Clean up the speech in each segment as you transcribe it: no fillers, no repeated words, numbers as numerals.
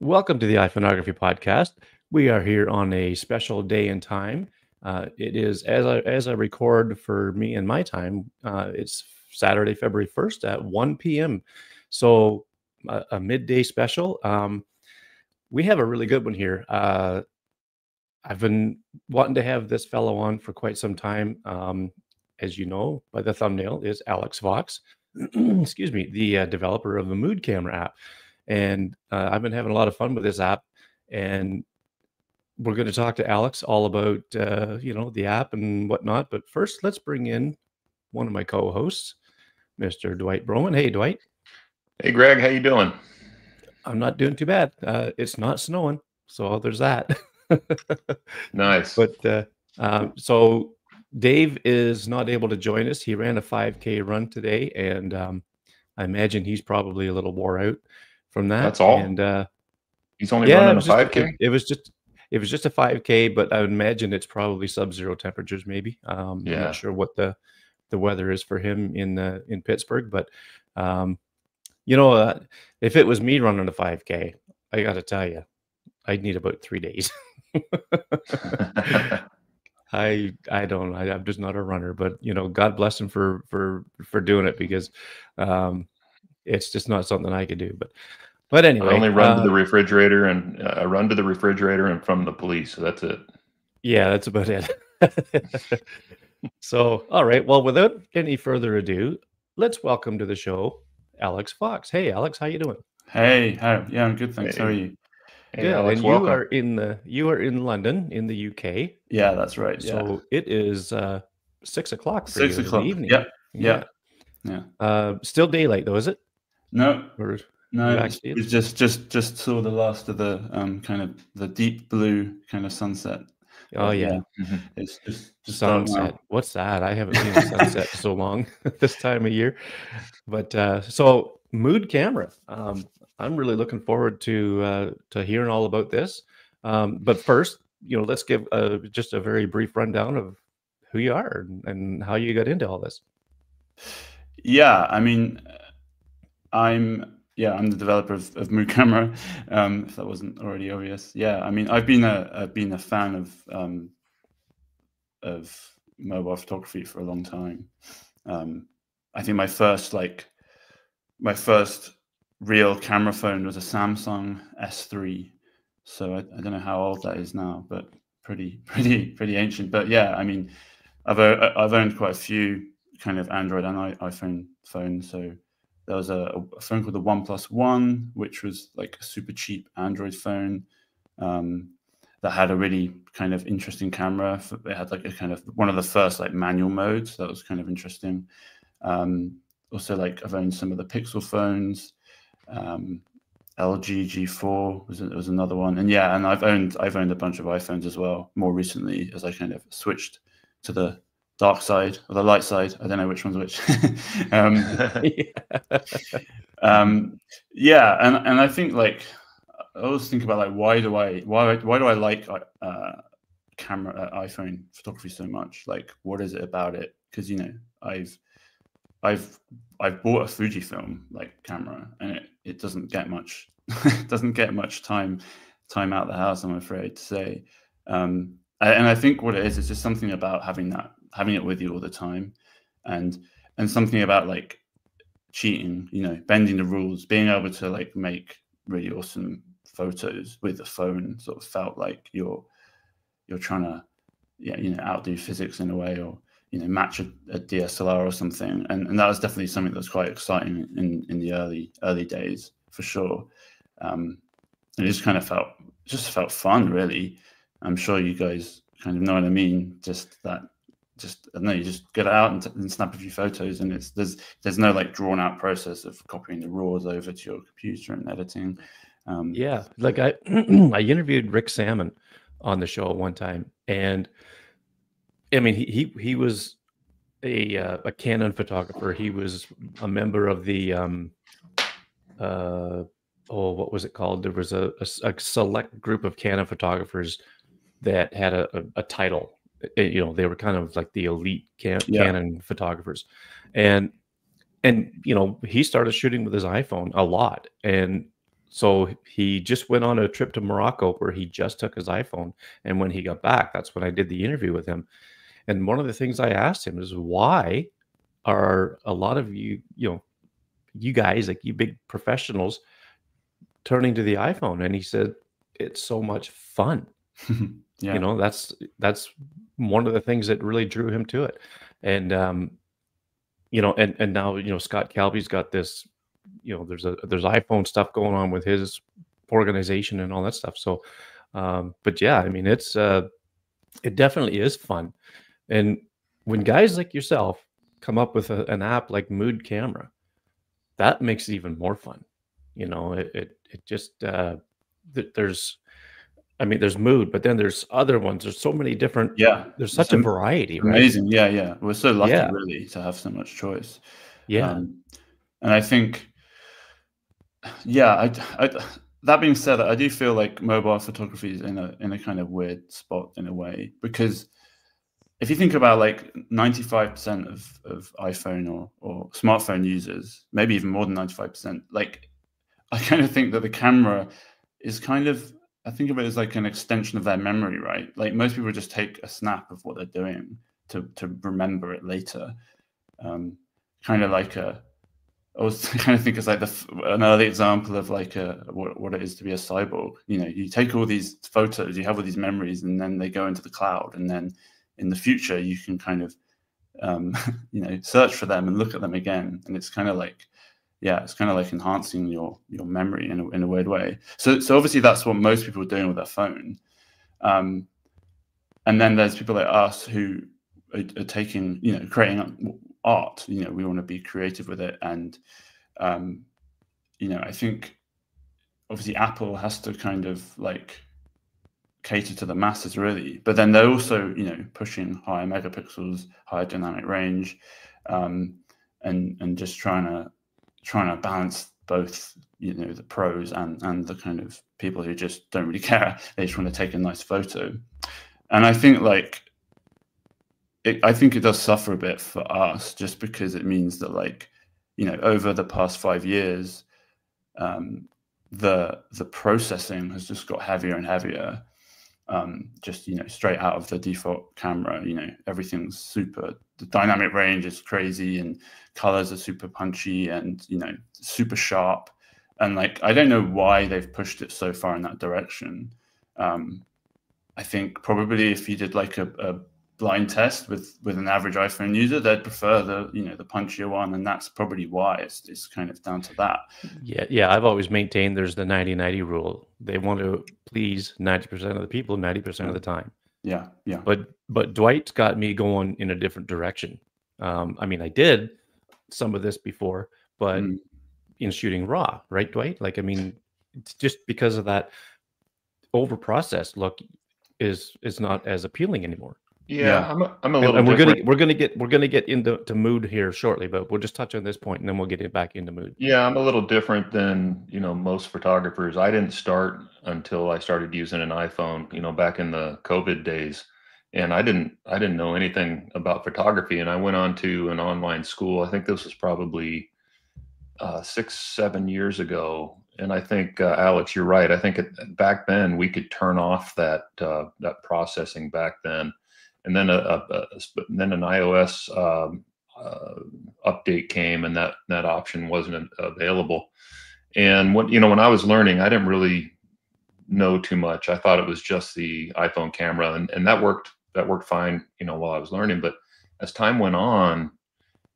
Welcome to the iPhoneography podcast. We are here on a special day and time. It is as I record for me and my time. It's Saturday, February 1st at 1 p.m. So a midday special. We have a really good one here. I've been wanting to have this fellow on for quite some time. As you know by the thumbnail, is Alex Fox. Excuse me, the developer of the Mood Camera app. And I've been having a lot of fun with this app, and we're going to talk to Alex all about the app and whatnot. But first, let's bring in one of my co-hosts, Mr. Dwight Broman. Hey, Dwight. Hey, Greg. How you doing? I'm not doing too bad. It's not snowing, so there's that. Nice. But so Dave is not able to join us. He ran a 5K run today, and I imagine he's probably a little wore out from that. That's all. And he's only running a 5K. It was just a 5K, but I would imagine it's probably sub-zero temperatures. Maybe I'm not sure what the weather is for him in Pittsburgh, but if it was me running a 5K, I got to tell you, I'd need about 3 days. I don't. I'm just not a runner, but God bless him for doing it, because it's just not something I could do. But anyway, I only run to the refrigerator, and I run to the refrigerator and from the police. So that's it. Yeah, that's about it. So, all right. Well, without any further ado, let's welcome to the show Alex Fox. Hey, Alex, how you doing? Hey, yeah, I'm good, thanks. Hey. How are you? Hey, Good. Alex, And welcome. you are in London, in the UK. Yeah, that's right. Yeah. So it is 6 o'clock for 6 you in o'clock. the evening. Yeah. Still daylight though, is it? No, Or it's just saw the last of the kind of the deep blue kind of sunset. Oh yeah. Mm-hmm. It's just sunset. What's that? I haven't seen a sunset so long this time of year. But so Mood Camera. I'm really looking forward to hearing all about this. But first, let's give just a very brief rundown of who you are and how you got into all this. Yeah, I mean, I'm the developer of Mood Camera. If that wasn't already obvious. Yeah, I mean, I've been a fan of mobile photography for a long time. I think my first real camera phone was a Samsung S3. So I don't know how old that is now, but pretty ancient. But yeah, I mean, I've owned quite a few kind of Android and iPhone phones. So there was a phone called the OnePlus One, which was like a super cheap Android phone that had a really kind of interesting camera. It had like a kind of one of the first like manual modes. That was kind of interesting. Also, like I've owned some of the Pixel phones. LG G4 was another one, and I've owned a bunch of iPhones as well more recently, as I kind of switched to the dark side or the light side. I don't know which one's which. And I think like I always think about like why do I like camera iPhone photography so much? Like, what is it about it? Because I've bought a Fujifilm like camera, and it doesn't get much time out the house, I'm afraid to say. And I think what it is just something about having it with you all the time, and something about like cheating, bending the rules, being able to like make really awesome photos with the phone. Sort of felt like you're trying to outdo physics in a way, or match a DSLR or something, and that was definitely something that was quite exciting in the early days for sure. It just kind of felt fun, really. I'm sure you guys kind of know what I mean. I don't know, you just get out and snap a few photos, and there's no like drawn out process of copying the raws over to your computer and editing. Like I I interviewed Rick Salmon on the show one time, and I mean he was a Canon photographer. He was a member of the what was it called? There was a select group of Canon photographers that had a title. They were kind of like the elite Canon photographers, and he started shooting with his iPhone a lot, and So he just went on a trip to Morocco where he just took his iPhone, and when he got back, that's when I did the interview with him. And one of the things I asked him is, why are a lot of you, you guys, like you big professionals, turning to the iPhone? And he said, it's so much fun. Yeah. That's one of the things that really drew him to it. And and now, Scott Calby's got this, there's iPhone stuff going on with his organization and all that stuff. So but yeah, I mean, it definitely is fun. And when guys like yourself come up with an app like Mood Camera, that makes it even more fun. It just there's, I mean, there's Mood, but then there's other ones. There's so many different. Yeah, There's such a variety, right? amazing. Yeah. We're so lucky, Yeah. really, to have so much choice. Yeah. And I think, yeah, that being said, I do feel like mobile photography is in a kind of weird spot in a way, because if you think about like 95% of iPhone or smartphone users, maybe even more than 95%, like I kind of think that the camera is kind of, I think of it as like an extension of their memory, right? Like most people just take a snap of what they're doing to remember it later. Kind of like I was kind of think it's like an early example of like what it is to be a cyborg. You take all these photos, you have all these memories, and then they go into the cloud, and then in the future you can kind of search for them and look at them again, and it's kind of like, yeah, it's kind of like enhancing your memory in a weird way. So obviously that's what most people are doing with their phone. And then there's people like us who are taking, creating art. We want to be creative with it. And, I think obviously Apple has to kind of like cater to the masses, really. But then they're also, pushing higher megapixels, higher dynamic range, and just trying to balance both, the pros and the kind of people who just don't really care. They just want to take a nice photo. And I think I think it does suffer a bit for us, just because it means that over the past 5 years, the processing has just got heavier and heavier. Just straight out of the default camera, everything's the dynamic range is crazy, and colors are super punchy, and super sharp. And I don't know why they've pushed it so far in that direction. I think probably if you did like a blind test with an average iPhone user, they'd prefer the punchier one, and that's probably why it's kind of down to that. Yeah. I've always maintained there's the 90-90 rule. They want to please 90% of the people 90% of the time. Yeah. But Dwight's got me going in a different direction. I mean, I did some of this before, but in shooting RAW, right, Dwight? I mean, it's just because of that over-processed look is not as appealing anymore. Yeah. I'm a little. And different. we're gonna get into Mood here shortly, but we'll just touch on this point and then we'll get it back into Mood. Yeah, I'm a little different than most photographers. I didn't start until I started using an iPhone, back in the COVID days, and I didn't know anything about photography. And I went on to an online school. I think this was probably 6-7 years ago. And I think Alex, you're right. I think back then we could turn off that processing back then. And then then an iOS update came, and that option wasn't available. And when I was learning, I didn't really know too much. I thought it was just the iPhone camera, and that worked fine, while I was learning. But as time went on,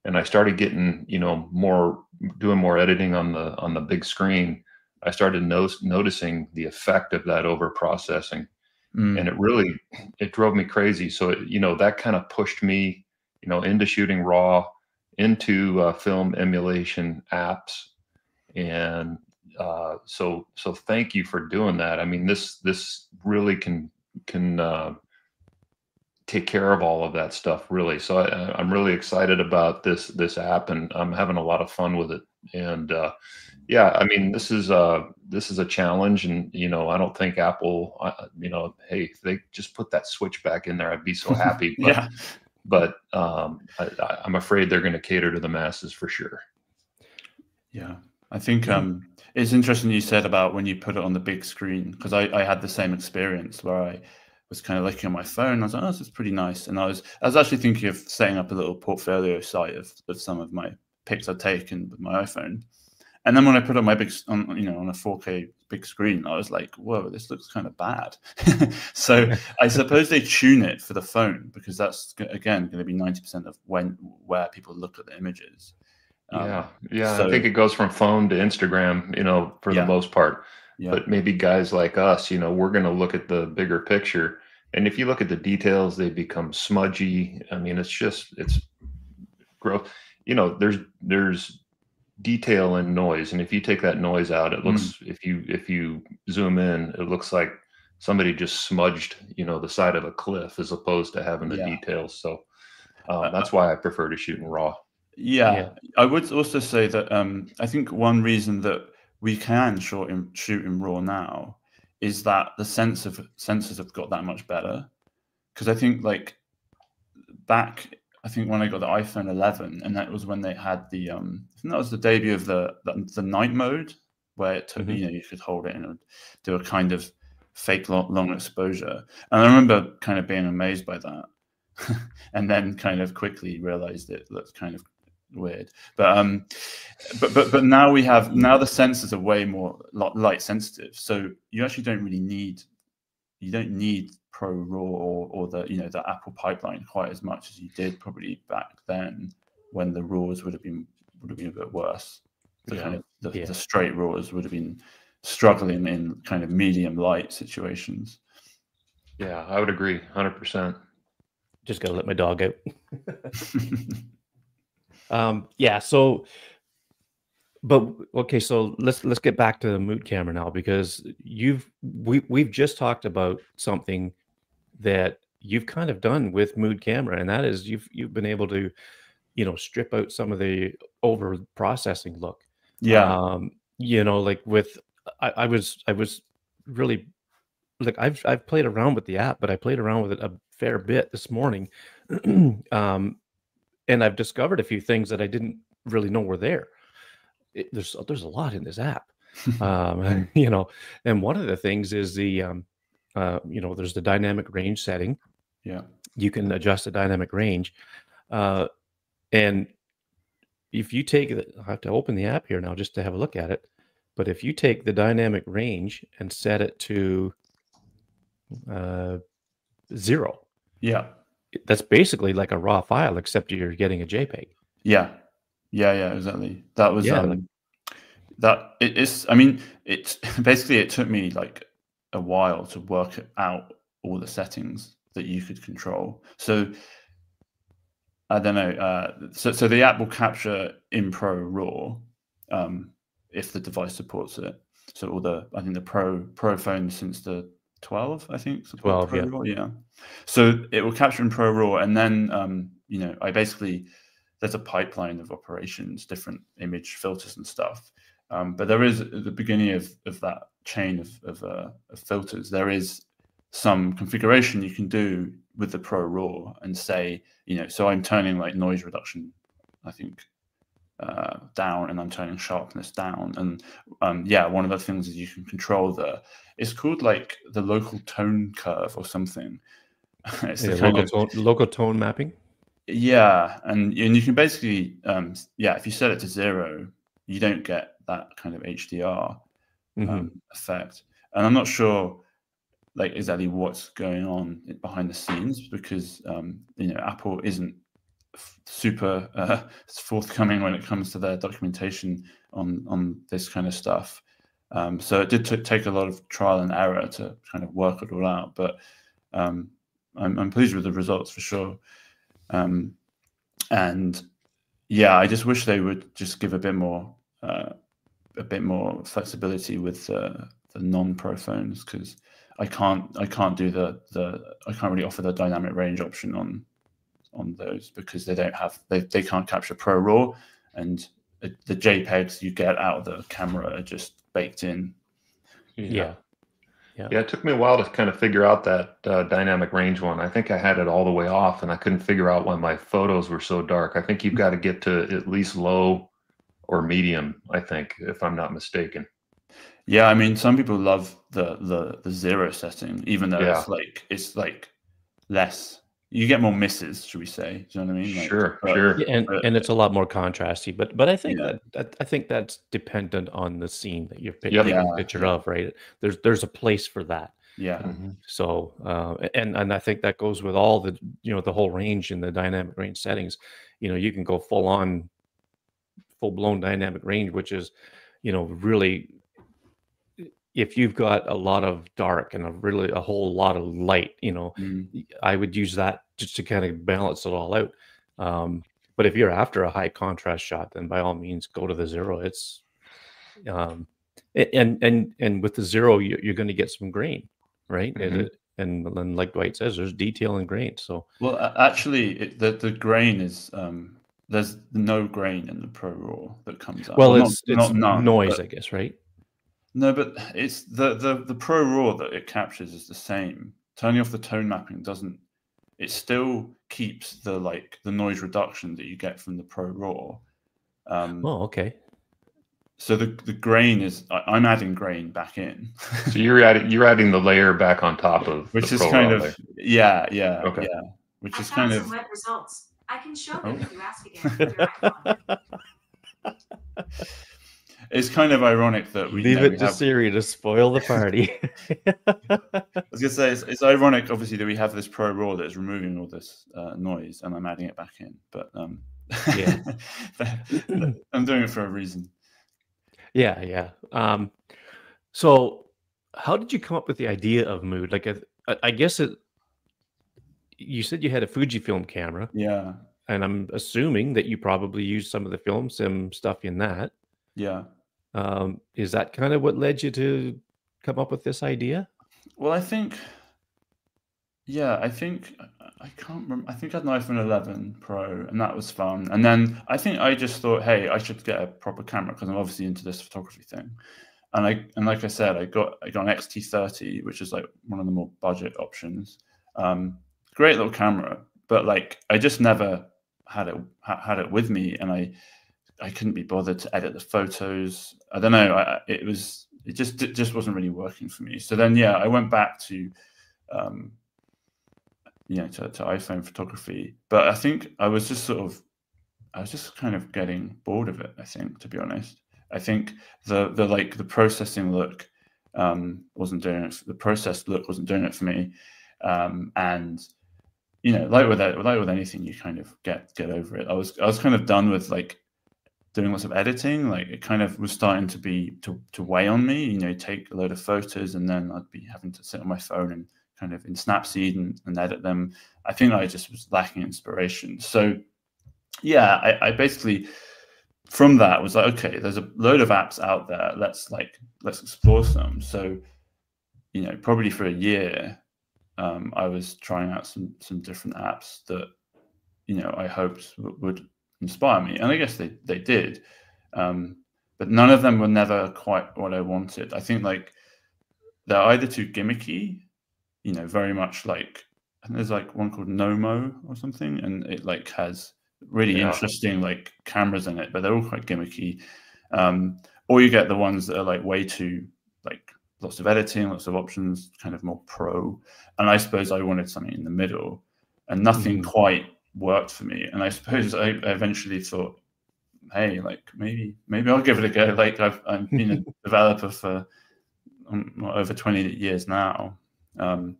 and I started getting doing more editing on the big screen, I started noticing the effect of that over processing. And it drove me crazy. So that kind of pushed me, into shooting RAW, into film emulation apps. And so thank you for doing that. I mean, this really can take care of all of that stuff, really. So I'm really excited about this app, and I'm having a lot of fun with it. And yeah, I mean, this is a challenge, and I don't think Apple, hey, if they just put that switch back in there, I'd be so happy. But, Yeah. But I'm afraid they're going to cater to the masses for sure. Yeah, I think It's interesting you said about when you put it on the big screen, because I had the same experience where I was kind of looking at my phone. I was like, oh, this is pretty nice. And I was actually thinking of setting up a little portfolio site of some of my pics I'd taken with my iPhone. And then when I put on my on a 4K big screen, I was like, whoa, this looks kind of bad. So I suppose they tune it for the phone, because that's, again, going to be 90% of where people look at the images. Yeah. So, so I think it goes from phone to Instagram, for the most part. Yeah. But maybe guys like us, we're going to look at the bigger picture. And if you look at the details, they become smudgy. I mean, it's growth. There's detail and noise, and if you take that noise out, it looks, if you zoom in, it looks like somebody just smudged the side of a cliff, as opposed to having the details. So that's why I prefer to shoot in RAW. I would also say that I think one reason that we can shoot in RAW now is that the sensors have got that much better. Because I think, like, back, I think when I got the iPhone 11, and that was when they had the I think that was the debut of the night mode, where it took, you could hold it and it would do a kind of fake long exposure. And I remember kind of being amazed by that, and then kind of quickly realized it looked kind of weird. But now the sensors are way more light sensitive, so you actually don't really need Pro RAW or the the Apple pipeline quite as much as you did probably back then, when the RAWs would have been a bit worse. The straight RAWs would have been struggling in kind of medium light situations. Yeah, I would agree 100%. Just gotta let my dog out. So, but okay, so let's get back to the mood camera now, because we've just talked about something that you've kind of done with mood camera, and that is you've been able to strip out some of the over processing look. Like with I was really, like, I've played around with the app, but I played around with it a fair bit this morning. And I've discovered a few things that I didn't really know were there. There's a lot in this app. And one of the things is the there's the dynamic range setting. You can adjust the dynamic range, and if you take I have to open the app here now just to have a look at it. But if you take the dynamic range and set it to 0, that's basically like a raw file, except you're getting a JPEG. Exactly. That was that it is. I mean, it's basically, it took me like a while to work out all the settings that you could control. So I don't know. So the app will capture in Pro RAW if the device supports it. So I think the Pro phone since the 12, I think, 12, Pro RAW, So it will capture in Pro RAW, and then I basically, there's a pipeline of operations, different image filters and stuff. But there is, at the beginning of that chain of filters, there is some configuration you can do with the Pro RAW and say, so I'm turning like noise reduction, I think, down, and I'm turning sharpness down. And one of the things is you can control it's called like the local tone curve or something. It's local tone mapping. And you can basically, if you set it to 0, you don't get that kind of HDR effect. And I'm not sure like exactly what's going on behind the scenes, because Apple isn't super forthcoming when it comes to their documentation on this kind of stuff. So it did take a lot of trial and error to kind of work it all out, but I'm pleased with the results for sure. And I just wish they would just give a bit more flexibility with the non-Pro phones, because I can't do I can't really offer the dynamic range option on those, because they can't capture Pro RAW, and the JPEGs you get out of the camera are just baked in. Yeah, it took me a while to kind of figure out that dynamic range one. I think I had it all the way off, and I couldn't figure out why my photos were so dark. I think you've got to get to at least low or medium, I think, if I'm not mistaken. Yeah, I mean, some people love the 0 setting, even though Yeah. it's like less. You get more misses, should we say? Do you know what I mean? Like, Sure, sure. Yeah, and it's a lot more contrasty, but I think yeah, I think that's dependent on the scene that you're Yep. yeah, taking a picture yeah, of, right? There's a place for that. yeah, Mhm. So, and I think that goes with all the, the whole range in the dynamic range settings. You can go full blown dynamic range, which is, really, if you've got a lot of dark and a whole lot of light, mm, I would use that just to kind of balance it all out. But if you're after a high contrast shot, then by all means go to the 0. It's um, and with the 0, you're going to get some grain, right? Mhm. And then, like Dwight says, there's detail and grain. So, Well, actually, the grain is there's no grain in the Pro Raw that comes out. well, Well, it's not none, noise, but I guess, right? no, but it's the Pro Raw that it captures is the same. Turning off the tone mapping doesn't. It still keeps the noise reduction that you get from the Pro Raw. Oh, okay. So the grain is I'm adding grain back in, So you're adding the layer back on top of the which is Pro kind Raw of layer. yeah, Okay. which I is found kind some of web results. I can show them oh. if you ask again with your iPhone. It's kind of ironic that we Leave it we to have. Siri to spoil the party. I was gonna say it's ironic, obviously, that we have this Pro Raw that is removing all this noise, and I'm adding it back in. But Yeah. I'm doing it for a reason. Yeah, yeah. So how did you come up with the idea of mood? Like, I guess you said you had a Fujifilm camera, Yeah, and I'm assuming that you probably used some of the film sim stuff in that. yeah. Is that kind of what led you to come up with this idea? Well, I think, yeah, I can't remember. I think I had an iPhone 11 Pro, and that was fun. And then I think I just thought, hey, I should get a proper camera because I'm obviously into this photography thing. And like I said, I got an XT30, which is like one of the more budget options. Great little camera, but like I just never had it with me, and I couldn't be bothered to edit the photos. I don't know. It just wasn't really working for me. So then, yeah, I went back to to iPhone photography. But I think I was just kind of getting bored of it, I think, to be honest. I think the processing look wasn't doing it. The processed look wasn't doing it for me. And like with anything, you kind of get over it. I was kind of done with like doing lots of editing. Like it kind of was starting to weigh on me. Take a load of photos, and then I'd be having to sit on my phone and kind of in Snapseed and edit them. I think I just was lacking inspiration. So yeah, I basically from that was like, okay, there's a load of apps out there. Let's explore some. So probably for a year, I was trying out some different apps that I hoped would inspire me, and I guess they did. But none of them were never quite what I wanted. I think like they're either too gimmicky, very much like, I think there's like one called Nomo or something, and it like has really interesting like cameras in it, but they're all quite gimmicky. Or you get the ones that are like way too like lots of editing, lots of options, kind of more pro. And I suppose I wanted something in the middle, and nothing quite worked for me. And I suppose I eventually thought, hey, like maybe I'll give it a go. Like I've been a developer for over 20 years now. So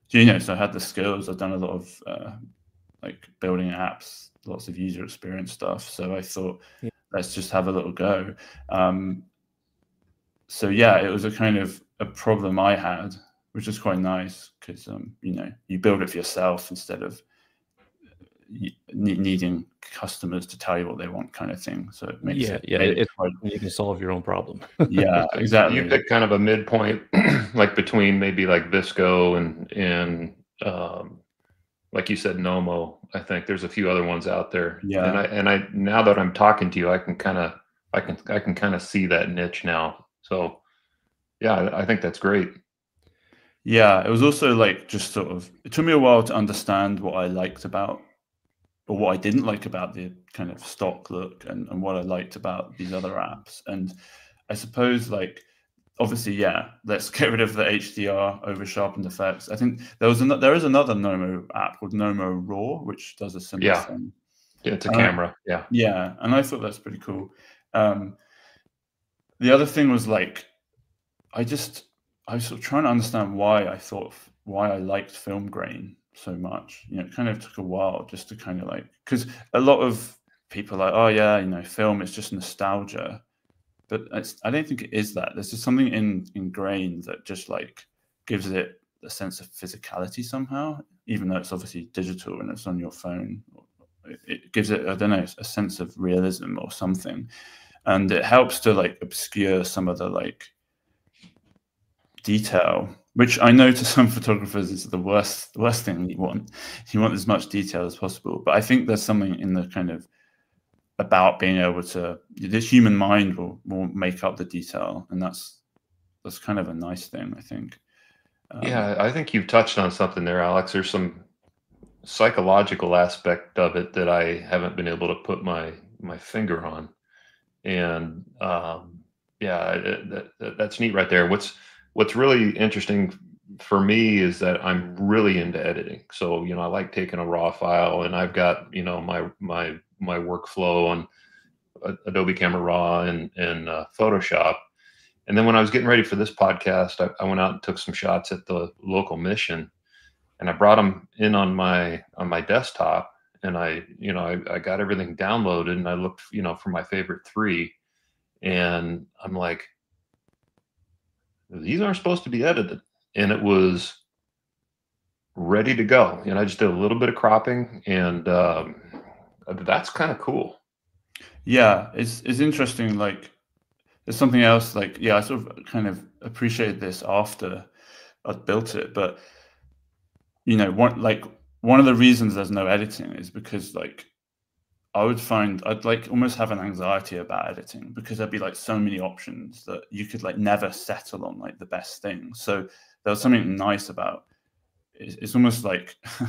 I had the skills. I've done a lot of like building apps, lots of user experience stuff. So I thought, let's just have a little go. So yeah, it was a kind of a problem I had, which is quite nice because you build it for yourself instead of needing customers to tell you what they want, kind of thing. So it makes you can solve your own problem. Yeah, exactly. You pick kind of a midpoint, like between maybe like Visco and like you said, Nomo. I think there's a few other ones out there. Yeah. And I now that I'm talking to you, I can kind of see that niche now. So yeah, I think that's great. Yeah, it was also like just sort of, it took me a while to understand what I liked about, or what I didn't like about the kind of stock look, and what I liked about these other apps. And I suppose like obviously, yeah, let's get rid of the HDR over sharpened effects. I think there is another Nomo app called Nomo Raw, which does a similar thing. Yeah, it's a camera. Yeah, and I thought that's pretty cool. The other thing was like, I was sort of trying to understand why I liked film grain so much. You know, it kind of took a while just to kind of like, because a lot of people are like, oh yeah, you know, film is just nostalgia, but I don't think it is that. There's just something in grain that just like gives it a sense of physicality somehow, even though it's obviously digital and it's on your phone. It gives it, I don't know, a sense of realism or something, and it helps to like obscure some of the like detail, which I know to some photographers is the worst thing you want. You want as much detail as possible, but I think there's something in the kind of about being able to, the human mind will make up the detail, and that's kind of a nice thing, I think. Yeah, I think you've touched on something there, Alex. There's some psychological aspect of it that I haven't been able to put my finger on, and yeah, that's neat right there. What's really interesting for me is that I'm really into editing. So, you know, I like taking a raw file, and I've got, you know, my workflow on Adobe Camera Raw and Photoshop. And then when I was getting ready for this podcast, I went out and took some shots at the local mission, and I brought them in on my desktop, and I got everything downloaded, and I looked, you know, for my favorite 3, and I'm like, these aren't supposed to be edited, and it was ready to go. And I just did a little bit of cropping, and that's kind of cool. Yeah, it's interesting. Like, there's something else. Like, yeah, I sort of kind of appreciated this after I'd built it, but you know, one of the reasons there's no editing is because like I'd like almost have an anxiety about editing, because there'd be like so many options that you could like never settle on like the best thing. So there was something nice about it's almost like I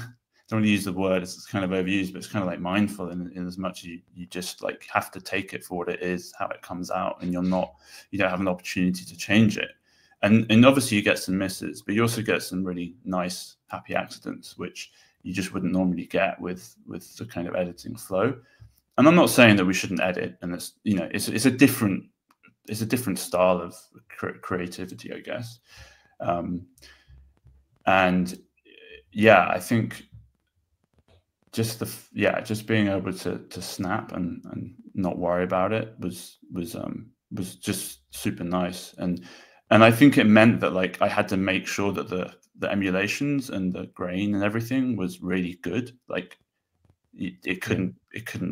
don't want to use the word, it's kind of overused, but it's kind of like mindful in as much as you just like have to take it for what it is, how it comes out, and you don't have an opportunity to change it. And obviously you get some misses, but you also get some really nice happy accidents, which you just wouldn't normally get with the kind of editing flow. And I'm not saying that we shouldn't edit, and it's, you know, it's a different style of creativity, I guess. And yeah, I think just being able to snap and not worry about it was just super nice. And I think it meant that like I had to make sure that the emulations and the grain and everything was really good. Like it couldn't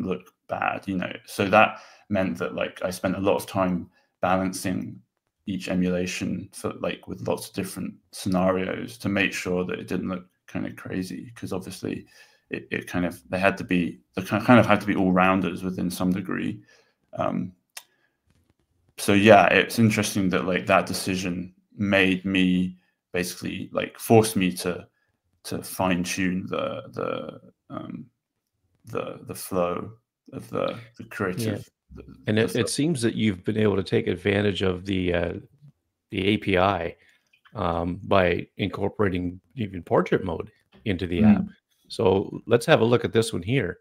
look bad, you know. So that meant that like I spent a lot of time balancing each emulation for like with lots of different scenarios to make sure that it didn't look kind of crazy, because obviously it kind of had to be all rounders within some degree. So yeah, it's interesting that like that decision made me basically like forced me to fine tune the flow of the creative. Yeah. And it seems that you've been able to take advantage of the API by incorporating even portrait mode into the app. So let's have a look at this one here.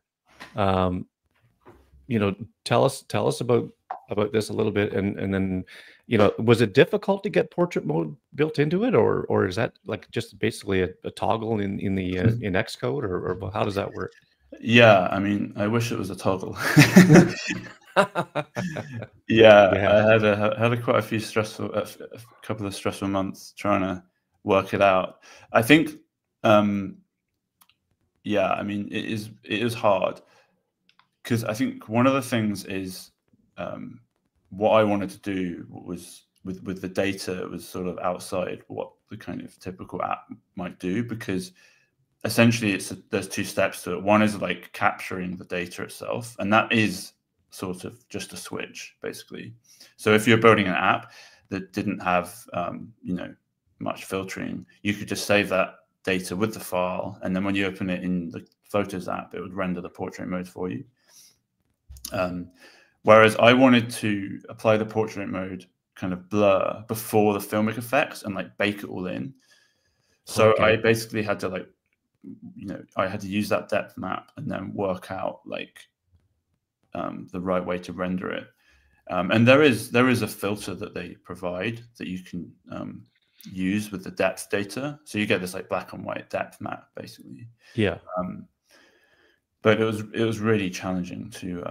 You know, tell us about this a little bit, and then, you know, was it difficult to get portrait mode built into it, or is that like just basically a toggle in the in Xcode, or how does that work? Yeah, I mean, I wish it was a toggle. Yeah, I had quite a couple of stressful months trying to work it out. I think, yeah, I mean, it is hard, because I think one of the things is what I wanted to do was with the data was sort of outside what the kind of typical app might do, because essentially there's 2 steps to it. One is like capturing the data itself, and that is sort of just a switch basically. So if you're building an app that didn't have you know, much filtering, you could just save that data with the file, and then when you open it in the Photos app, it would render the portrait mode for you. Whereas I wanted to apply the portrait mode kind of blur before the filmic effects and like bake it all in. So Okay. I basically had to like, I had to use that depth map and then work out like the right way to render it. And there is a filter that they provide that you can use with the depth data. So you get this like black and white depth map basically. Yeah. But it was really challenging to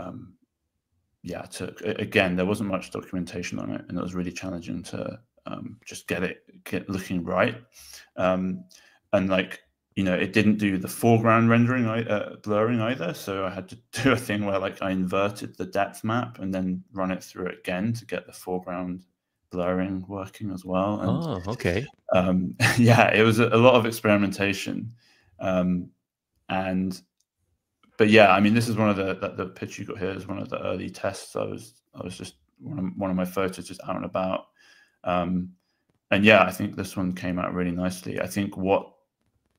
again, there wasn't much documentation on it, and it was really challenging to just get looking right. And like, it didn't do the foreground rendering, blurring either. So I had to do a thing where like I inverted the depth map and then run it through it again to get the foreground blurring working as well. And, oh, okay. Yeah, it was a lot of experimentation. But yeah, I mean, this is one of the pitch you got here is one of the early tests. I was just one of my photos just out and about. And yeah, I think this one came out really nicely. I think what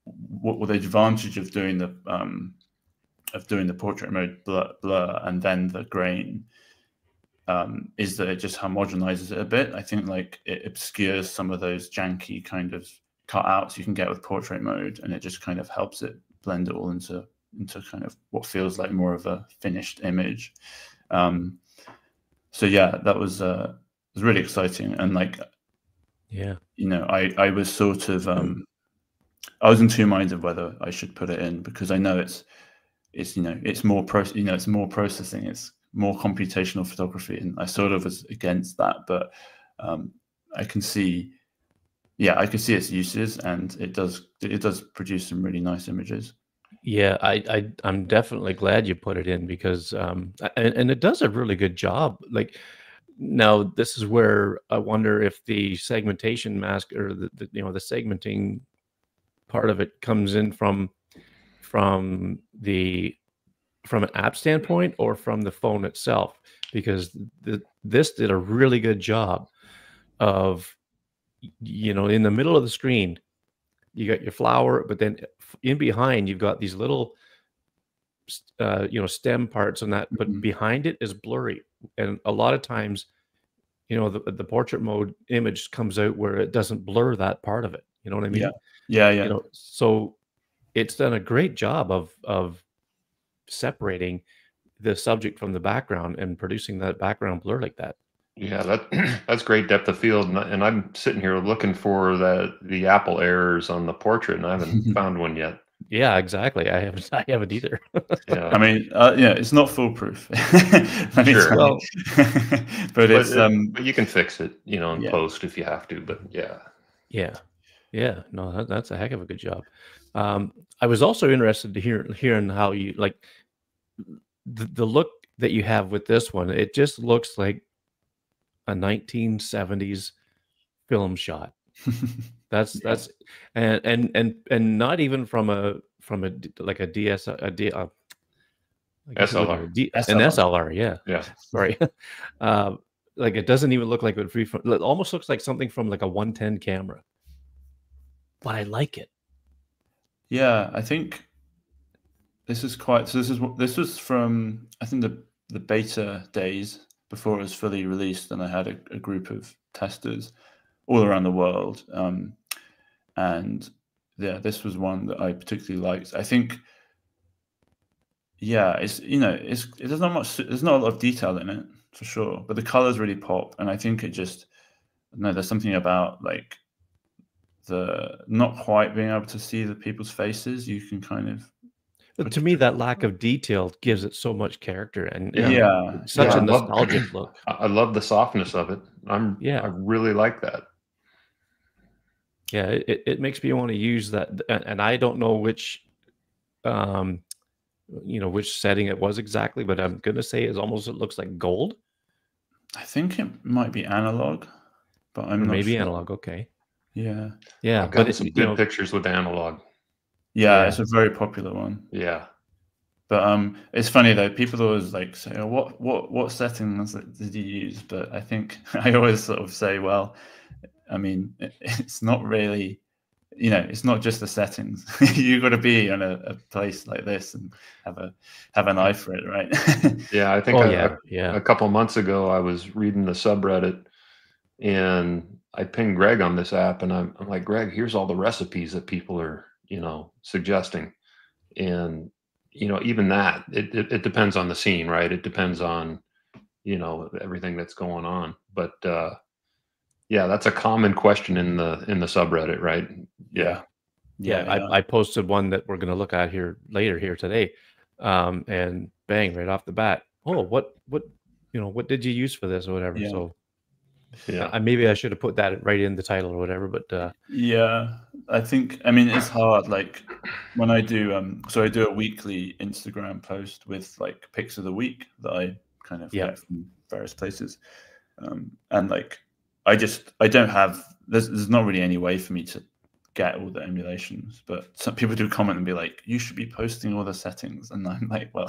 the advantage of doing the portrait mode blur and then the grain is that it just homogenizes it a bit. I think like it obscures some of those janky kind of cutouts you can get with portrait mode, and it just kind of helps it blend it all into kind of what feels like more of a finished image. So yeah, that was really exciting. And like, yeah, I was sort of I was in two minds of whether I should put it in, because I know it's more processing, it's more computational photography, and I sort of was against that. But I can see its uses, and it does produce some really nice images. Yeah, I'm definitely glad you put it in, because and it does a really good job. Like, now this is where I wonder if the segmentation mask, or the segmenting part of it, comes in from an app standpoint or from the phone itself, because this did a really good job of, in the middle of the screen you got your flower, but then in behind you've got these little stem parts and that, but behind it is blurry. And a lot of times, the portrait mode image comes out where it doesn't blur that part of it. You know what I mean? Yeah. So it's done a great job of separating the subject from the background and producing that background blur like that. Yeah, that's great depth of field, and I'm sitting here looking for the Apple errors on the portrait, and I haven't found one yet. Yeah, exactly. I haven't either. Yeah, I mean, it's not foolproof. Sure. Well, but but you can fix it, in post if you have to. But yeah. No, that's a heck of a good job. I was also interested to hearing how you like the look that you have with this one. It just looks like a 1970s film shot. That's and not even from a like a DS an SLR. yeah. Sorry. Like, it doesn't even look like it would be from, it almost looks like something from like a 110 camera, but I like it. Yeah, I think this is quite. So this was from, I think, the beta days before it was fully released, and I had a group of testers all around the world, and yeah, this was one that I particularly liked. I think, yeah, there's not much, there's not a lot of detail in it for sure, but the colors really pop, and I think it just, there's something about like the not quite being able to see the people's faces. You can kind of, But to me, that lack of detail gives it so much character, and such Yeah, a nostalgic look. I love the softness of it. I really like that. Yeah, it makes me want to use that, and I don't know which which setting it was exactly, but I'm gonna say it looks like gold. I think it might be analog, but I'm not maybe sure. Analog. Okay. Yeah. I've got some good pictures with analog. Yeah, it's a very popular one. Yeah. But it's funny though, people always like say, oh, what settings did you use? But I think I always sort of say, well, I mean, it's not really, it's not just the settings. You've got to be on a place like this and have an eye for it, right? Yeah, I think a couple of months ago I was reading the subreddit, and I pinged Greg on this app, and I'm like, Greg, here's all the recipes that people are, suggesting. And, even that, it depends on the scene, right? It depends on, everything that's going on. But yeah, that's a common question in the subreddit, right? Yeah. I posted one that we're going to look at later here today, and bang, right off the bat, oh, what did you use for this or whatever? Yeah. So Yeah. maybe I should have put that right in the title or whatever, but yeah, I mean, it's hard. Like when I do, so I do a weekly Instagram post with like pics of the week that I kind of get from various places, and like I don't have. There's not really any way for me to get all the emulations, but some people do comment and be like, "You should be posting all the settings," and I'm like, "Well,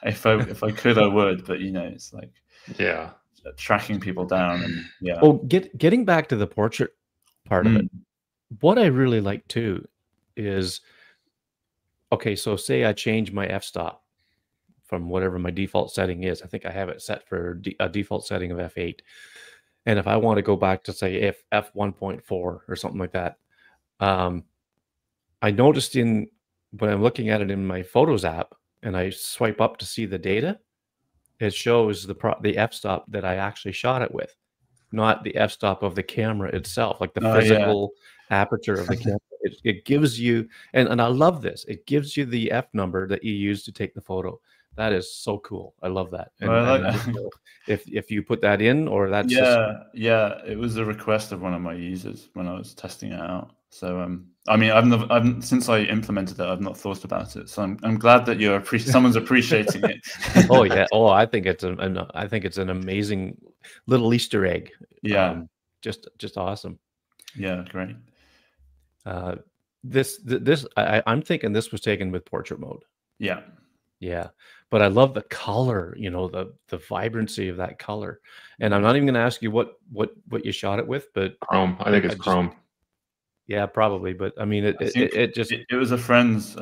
if I could, I would," but it's like, yeah, tracking people down, and yeah. Well, getting back to the portrait part of it, what I really like too is, okay, so say I change my f-stop from whatever my default setting is. I think I have it set for a default setting of f8. And if I want to go back to say f1.4 or something like that, I noticed when I'm looking at it in my Photos app and I swipe up to see the data, it shows the f-stop that I actually shot it with, not the f-stop of the camera itself, like the physical aperture of the camera. It gives you, and I love this, it gives you the f number that you use to take the photo. That is so cool. I love that. And, if you put that in, or that's it was a request of one of my users when I was testing it out. So I mean, since I implemented it, I've not thought about it. So I'm glad that someone's appreciating it. Oh yeah. Oh, I think it's an amazing little Easter egg. Yeah. Just awesome. Yeah, great. I'm thinking this was taken with portrait mode. Yeah. Yeah, but I love the color, the vibrancy of that color. And I'm not even going to ask you what you shot it with, but Chrome. I think it's Chrome. Yeah, probably. But I mean, it was a friend's.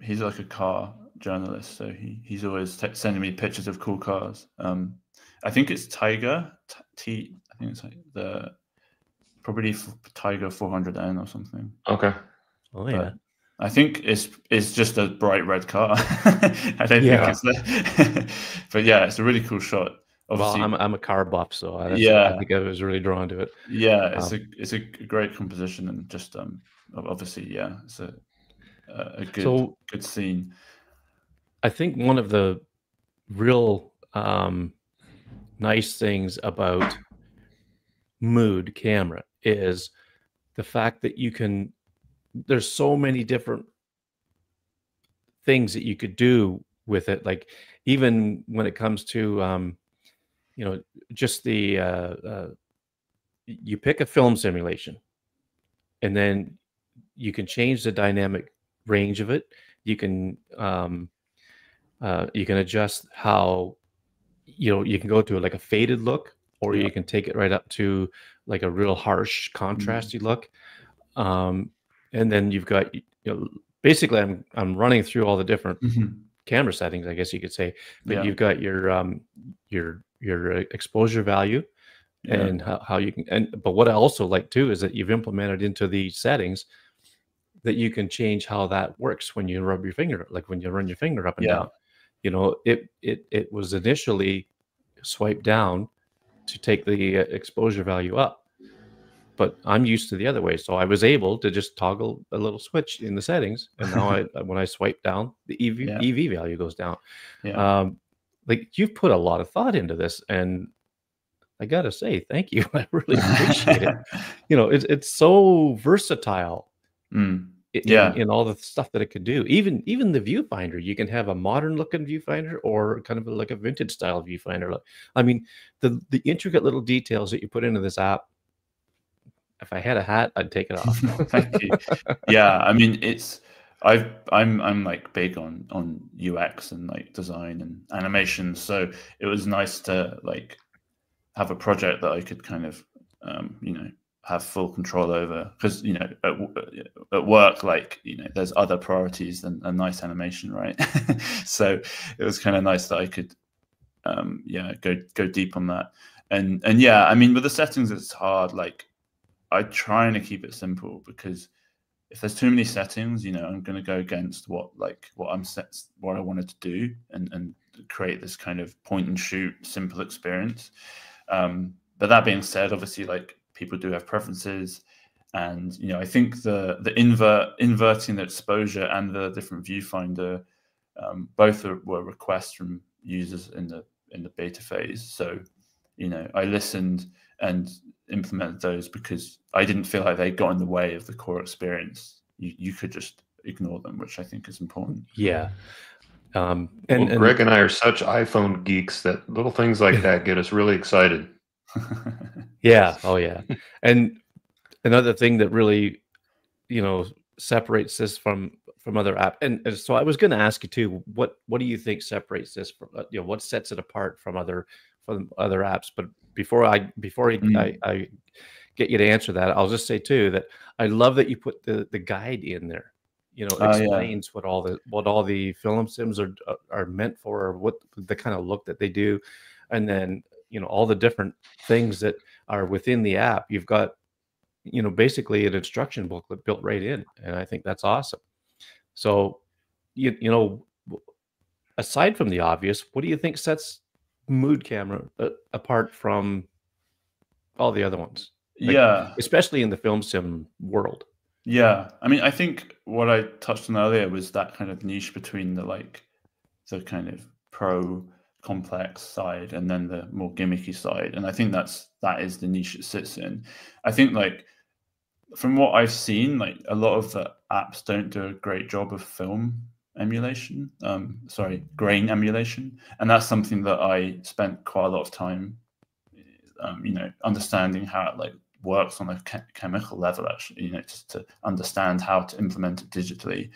He's like a car journalist, so he's always sending me pictures of cool cars. I think it's Tiger. I think it's like probably Tiger 400N or something. Okay. Oh yeah. I think it's just a bright red car. I don't think it's that. But yeah, it's a really cool shot. Obviously, well, I'm a car buff, so I think I was really drawn to it. Yeah, it's a great composition, and just obviously, yeah, it's a good scene. I think one of the real nice things about Mood camera is the fact that there's so many different things that you could do with it. Like even when it comes to, just you pick a film simulation and then you can change the dynamic range of it. You can adjust how, you can go to like a faded look, or you can take it right up to like a real harsh contrasty look. And then you've got, basically I'm running through all the different camera settings, I guess you could say, but you've got your exposure value and how you can, but what I also like too is that you've implemented into the settings that you can change how that works when you rub your finger, like when you run your finger up and down. It was initially swipe down to take the exposure value up, but I'm used to the other way. So I was able to just toggle a little switch in the settings. And now when I swipe down, the EV value goes down. Yeah. Like you've put a lot of thought into this, and I got to say, thank you. I really appreciate it. It's so versatile in all the stuff that it could do. Even the viewfinder, you can have a modern looking viewfinder or kind of like a vintage style viewfinder. I mean, the intricate little details that you put into this app, if I had a hat, I'd take it off. Thank you. Yeah, I mean, I'm like big on UX and like design and animation, so it was nice to like have a project that I could kind of have full control over, because at work, like there's other priorities than a nice animation, right? So it was kind of nice that I could go deep on that. And yeah, I mean, with the settings, it's hard. Like, I try to keep it simple, because if there's too many settings, you know, I'm going to go against what I wanted to do, and create this kind of point and shoot simple experience. But that being said, obviously, like, people do have preferences, and you know, I think the inverting the exposure and the different viewfinder, both were requests from users in the beta phase. So, you know, I listened and implemented those, because I didn't feel like they got in the way of the core experience. You could just ignore them, which I think is important. Yeah. Well, Greg and I are such iPhone geeks that little things like that get us really excited. Yeah. Oh, yeah. And another thing that really, you know, separates this from other apps. And so I was going to ask you too, what do you think separates this from, you know, what sets it apart from other apps? But before I get you to answer that, I'll just say too that I love that you put the guide in there. You know, explains what all the film sims are meant for, or what the kind of look that they do, and then, you know, all the different things that are within the app. You've got, you know, basically an instruction booklet built right in, and I think that's awesome. So, you know, aside from the obvious, what do you think sets Mood Camera apart from all the other ones? Like, yeah, especially in the film sim world. Yeah, I mean, I think what I touched on earlier was that kind of niche between the kind of pro complex side and then the more gimmicky side, and I think that is the niche it sits in. I think, like, from what I've seen, like, a lot of the apps don't do a great job of film emulation, grain emulation, and that's something that I spent quite a lot of time, you know, understanding how it, like, works on a chemical level, actually, you know, just to understand how to implement it digitally.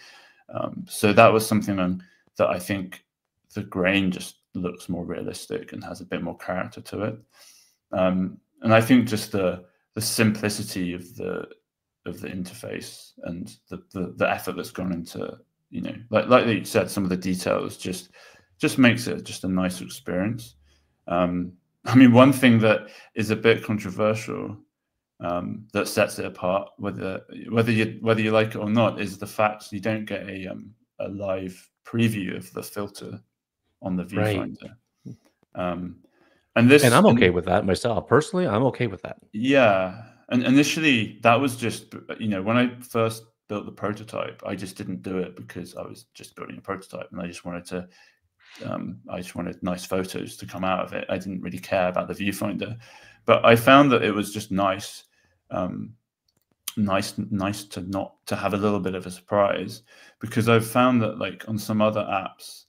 So that was something that I think the grain just looks more realistic and has a bit more character to it. And I think just the simplicity of the interface and the effort that's gone into, you know, like you said, some of the details just makes it just a nicer experience. I mean, one thing that is a bit controversial, that sets it apart, whether you like it or not, is the fact you don't get a live preview of the filter on the viewfinder. Right. And I'm okay with that myself. Personally, I'm okay with that. Yeah. And initially, that was just, you know, when I first built the prototype, I just didn't do it because I was just building a prototype, and I just wanted nice photos to come out of it. I didn't really care about the viewfinder, but I found that it was just nice to have a little bit of a surprise, because I've found that, like, on some other apps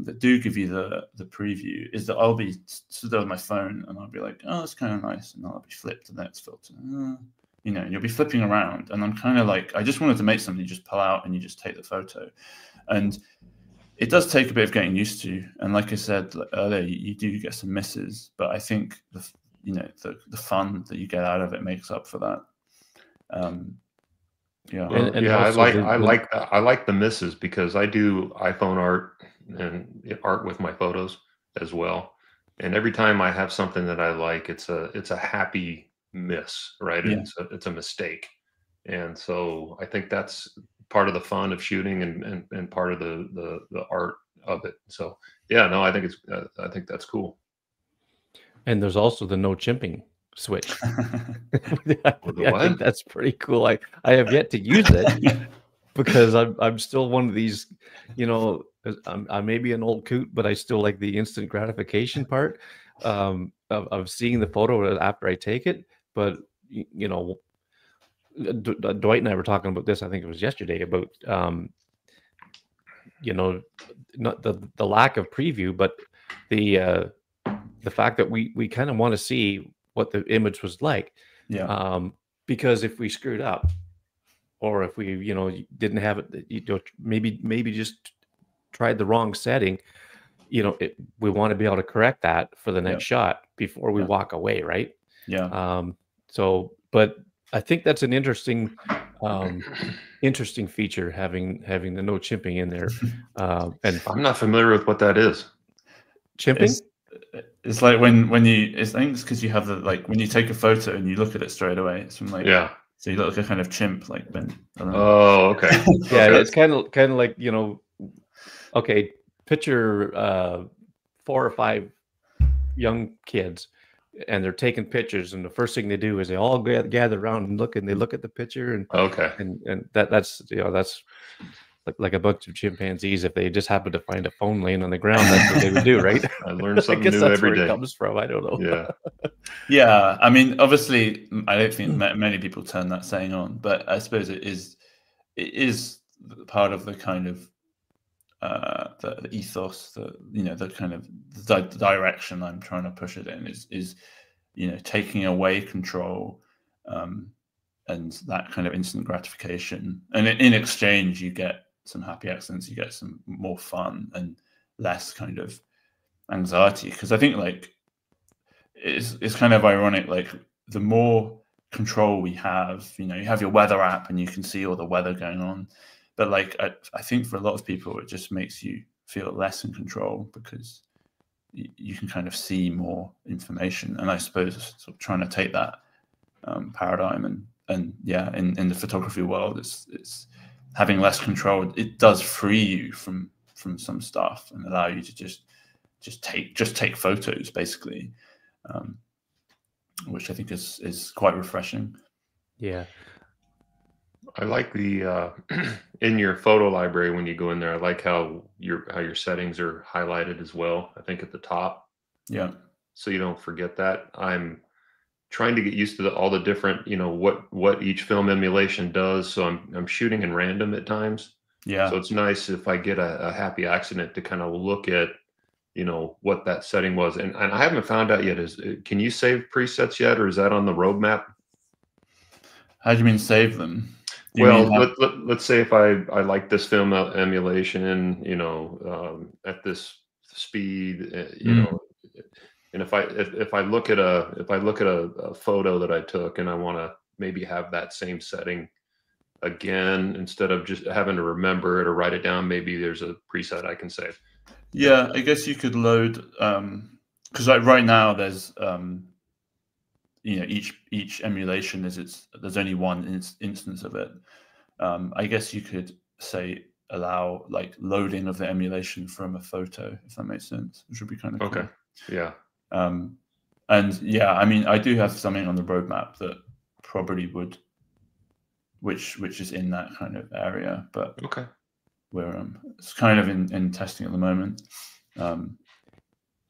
that do give you the preview, is that I'll be stood on my phone and I'll be like, oh, that's kind of nice, and I'll be flipped to the next filter, you know, and you'll be flipping around, and I'm kind of like, I just wanted to make something you just pull out and you just take the photo, and it does take a bit of getting used to. And like I said earlier, you do get some misses, but I think the fun that you get out of it makes up for that. Yeah, I like the misses, because I do iPhone art and art with my photos as well. And every time I have something that I like, it's a happy miss, right? Yeah. It's a mistake. And so I think that's part of the fun of shooting and part of the art of it. So yeah, no, I think that's cool. And there's also the no chimping switch. I think that's pretty cool. I have yet to use it because I'm still one of these, you know, I may be an old coot, but I still like the instant gratification part of seeing the photo after I take it. But, you know, Dwight and I were talking about this, I think it was yesterday, about you know, not the lack of preview, but the fact that we kind of want to see what the image was like. Yeah. Because if we screwed up, or if we, you know, didn't have it, you know, maybe just tried the wrong setting, you know, we want to be able to correct that for the next shot before we walk away, right? Yeah. So, but I think that's an interesting feature, having the no chimping in there. And I'm not familiar with what that is. Chimping? it's like when you, I think it's because you have the, like, when you take a photo and you look at it straight away, it's from like, Yeah. so you look like a kind of chimp, like Ben. I don't know. Oh, okay. Yeah, Okay. it's kind of like, you know, okay, picture 4 or 5 young kids, and they're taking pictures, and the first thing they do is they all gather around and look, and they look at the picture, and Okay. that's, you know, that's like a bunch of chimpanzees. If they just happen to find a phone laying on the ground, that's what they would do, right? I learned I something guess new that's every where it day. comes from. I don't know. Yeah. Yeah, I mean, obviously, I don't think many people turn that saying on, but I suppose it is part of the kind of the ethos, the, you know, the kind of the direction I'm trying to push it in is you know, taking away control, and that kind of instant gratification, and in exchange you get some happy accidents, you get some more fun and less kind of anxiety. Because I think, like, it's kind of ironic, like, the more control we have, you know, you have your weather app and you can see all the weather going on, but like I think for a lot of people it just makes you feel less in control, because you can kind of see more information. And I suppose sort of trying to take that paradigm and yeah, in the photography world, it's having less control. It does free you from some stuff and allow you to just take photos, basically, which I think is quite refreshing. Yeah. I like the in your photo library, when you go in there, I like how your settings are highlighted as well, I think at the top, Yeah. so you don't forget that. I'm trying to get used to all the different, you know, what each film emulation does. So I'm shooting in random at times. Yeah. So it's nice if I get a happy accident to kind of look at, you know, what that setting was. And I haven't found out yet, can you save presets yet, or is that on the roadmap? How do you mean save them? Do you Well, mean let's say if I like this film emulation, you know, at this speed, you know, and if I look at a photo that I took and I want to maybe have that same setting again, instead of just having to remember it or write it down, maybe there's a preset I can save. Yeah, I guess you could load, because like right now there's you know, each emulation there's only one instance of it. I guess you could say allow like loading of the emulation from a photo, if that makes sense, which would be kind of cool. Okay. Yeah. And yeah, I mean, I do have something on the roadmap that probably would, which is in that kind of area, but Okay. we're it's kind of in testing at the moment.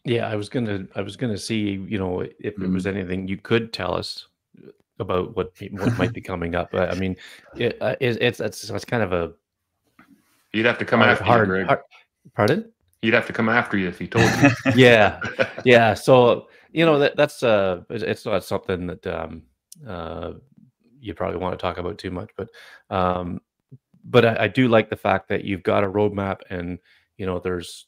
Yeah, I was gonna see, you know, if there was anything you could tell us about what might be coming up. I mean, it's kind of a You'd have to come after you, Greg. Pardon? He'd have to come after you if he told you. Yeah, yeah. So, you know, that's it's not something that you probably want to talk about too much, but I do like the fact that you've got a roadmap, and you know, there's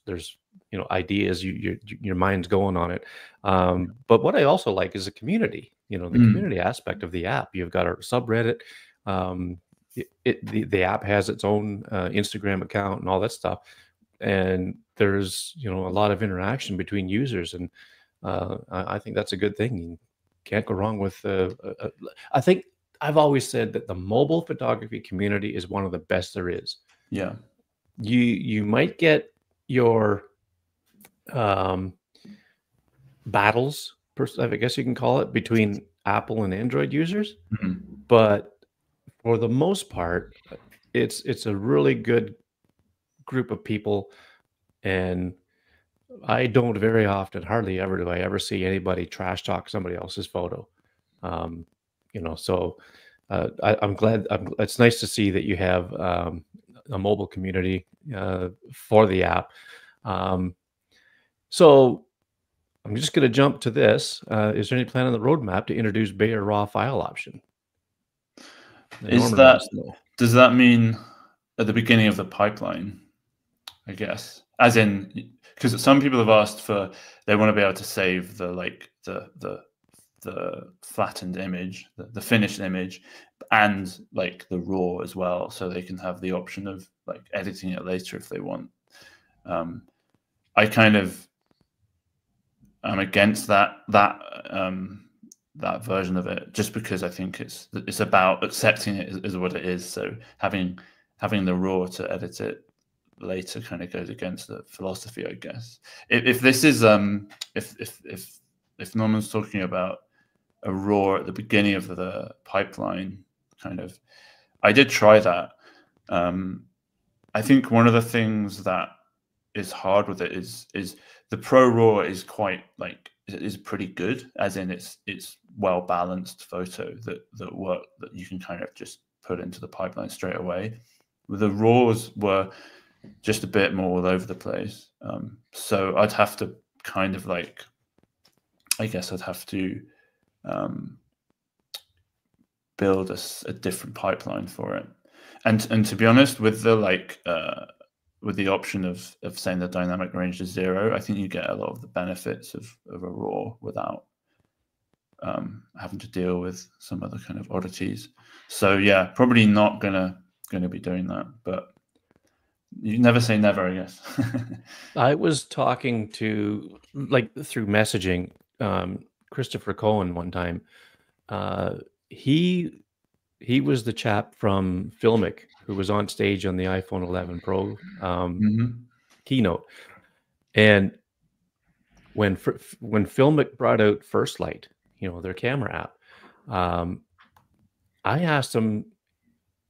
you know, ideas, your mind's going on it. But what I also like is the community. You know, the community aspect of the app. You've got a subreddit. The app has its own Instagram account and all that stuff, and there's, you know, a lot of interaction between users, and I think that's a good thing. You can't go wrong with. I think I've always said that the mobile photography community is one of the best there is. Yeah, you might get your battles, I guess you can call it, between Apple and Android users, but for the most part, it's a really good group of people, and I don't very often, hardly ever do I ever see anybody trash talk somebody else's photo. You know, so I'm glad. It's nice to see that you have a mobile community for the app. So I'm just going to jump to this. Is there any plan on the roadmap to introduce Bay or RAW file option? does that mean at the beginning of the pipeline? I guess, as in, because some people have asked for, they want to be able to save the flattened image, the finished image, and like the raw as well, so they can have the option of like editing it later if they want. I'm against that version of it, just because I think it's about accepting it as what it is. So having the raw to edit it later kind of goes against the philosophy, I guess. If this is if Norman's talking about a raw at the beginning of the pipeline, kind of, I did try that. I think one of the things that is hard with it is the Pro Raw is quite like is pretty good, as in it's well balanced photo that work that you can kind of just put into the pipeline straight away. The raws were just a bit more all over the place, so I'd have to kind of like, I guess I'd have to build a different pipeline for it. And to be honest, with the with the option of saying the dynamic range is 0, I think you get a lot of the benefits of a raw without having to deal with some other kind of oddities. So yeah, probably not gonna be doing that, but you never say never, I guess. I was talking to, like, through messaging, Christopher Cohen one time. He was the chap from Filmic who was on stage on the iPhone 11 Pro keynote, and when Filmic brought out First Light, their camera app, I asked him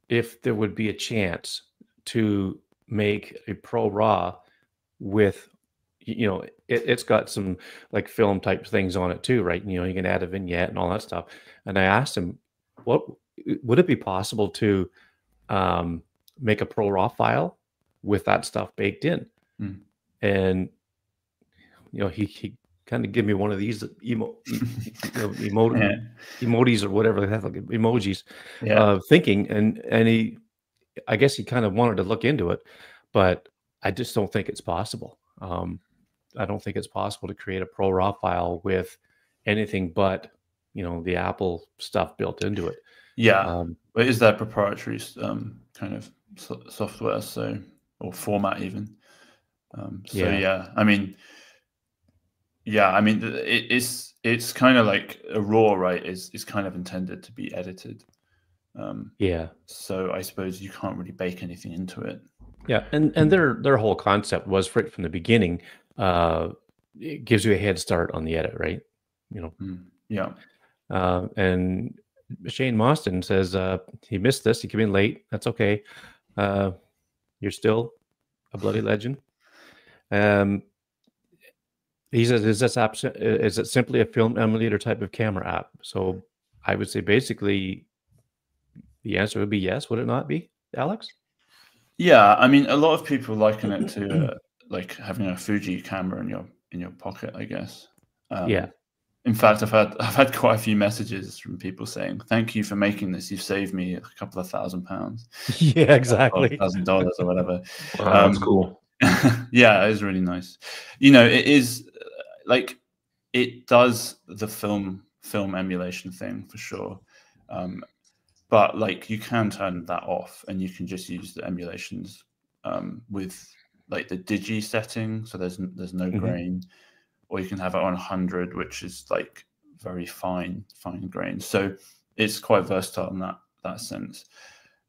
if there would be a chance to make a Pro RAW with, it's got some like film type things on it too, right? You can add a vignette and all that stuff. And I asked him, what would it be possible to make a Pro RAW file with that stuff baked in? And he kind of give me one of these emojis or whatever they have, like emojis, thinking, and he, I guess he kind of wanted to look into it, but I just don't think it's possible. I don't think it's possible to create a Pro RAW file with anything but the Apple stuff built into it. Yeah, it is their proprietary kind of software, so, or format even. So yeah, I mean, it's kind of like a raw, right? Is kind of intended to be edited. So I suppose you can't really bake anything into it. Yeah, and their whole concept was right from the beginning. It gives you a head start on the edit, right? Yeah. And Shane Moston says he missed this. He came in late. That's okay. You're still a bloody legend. He says, is it simply a film emulator type of camera app? So I would say basically the answer would be yes. Would it not be, Alex? Yeah, I mean, a lot of people liken it to like having a Fuji camera in your pocket, I guess. Yeah. In fact, I've had quite a few messages from people saying, "Thank you for making this. You've saved me a couple of £1,000." Yeah, exactly. $1,000 or whatever. Wow, that's cool. Yeah, it is really nice. It is like, it does the film emulation thing for sure. But like, you can turn that off and you can just use the emulations with like the digi setting, so there's no grain, or you can have it on 100, which is like very fine grain. So it's quite versatile in that sense.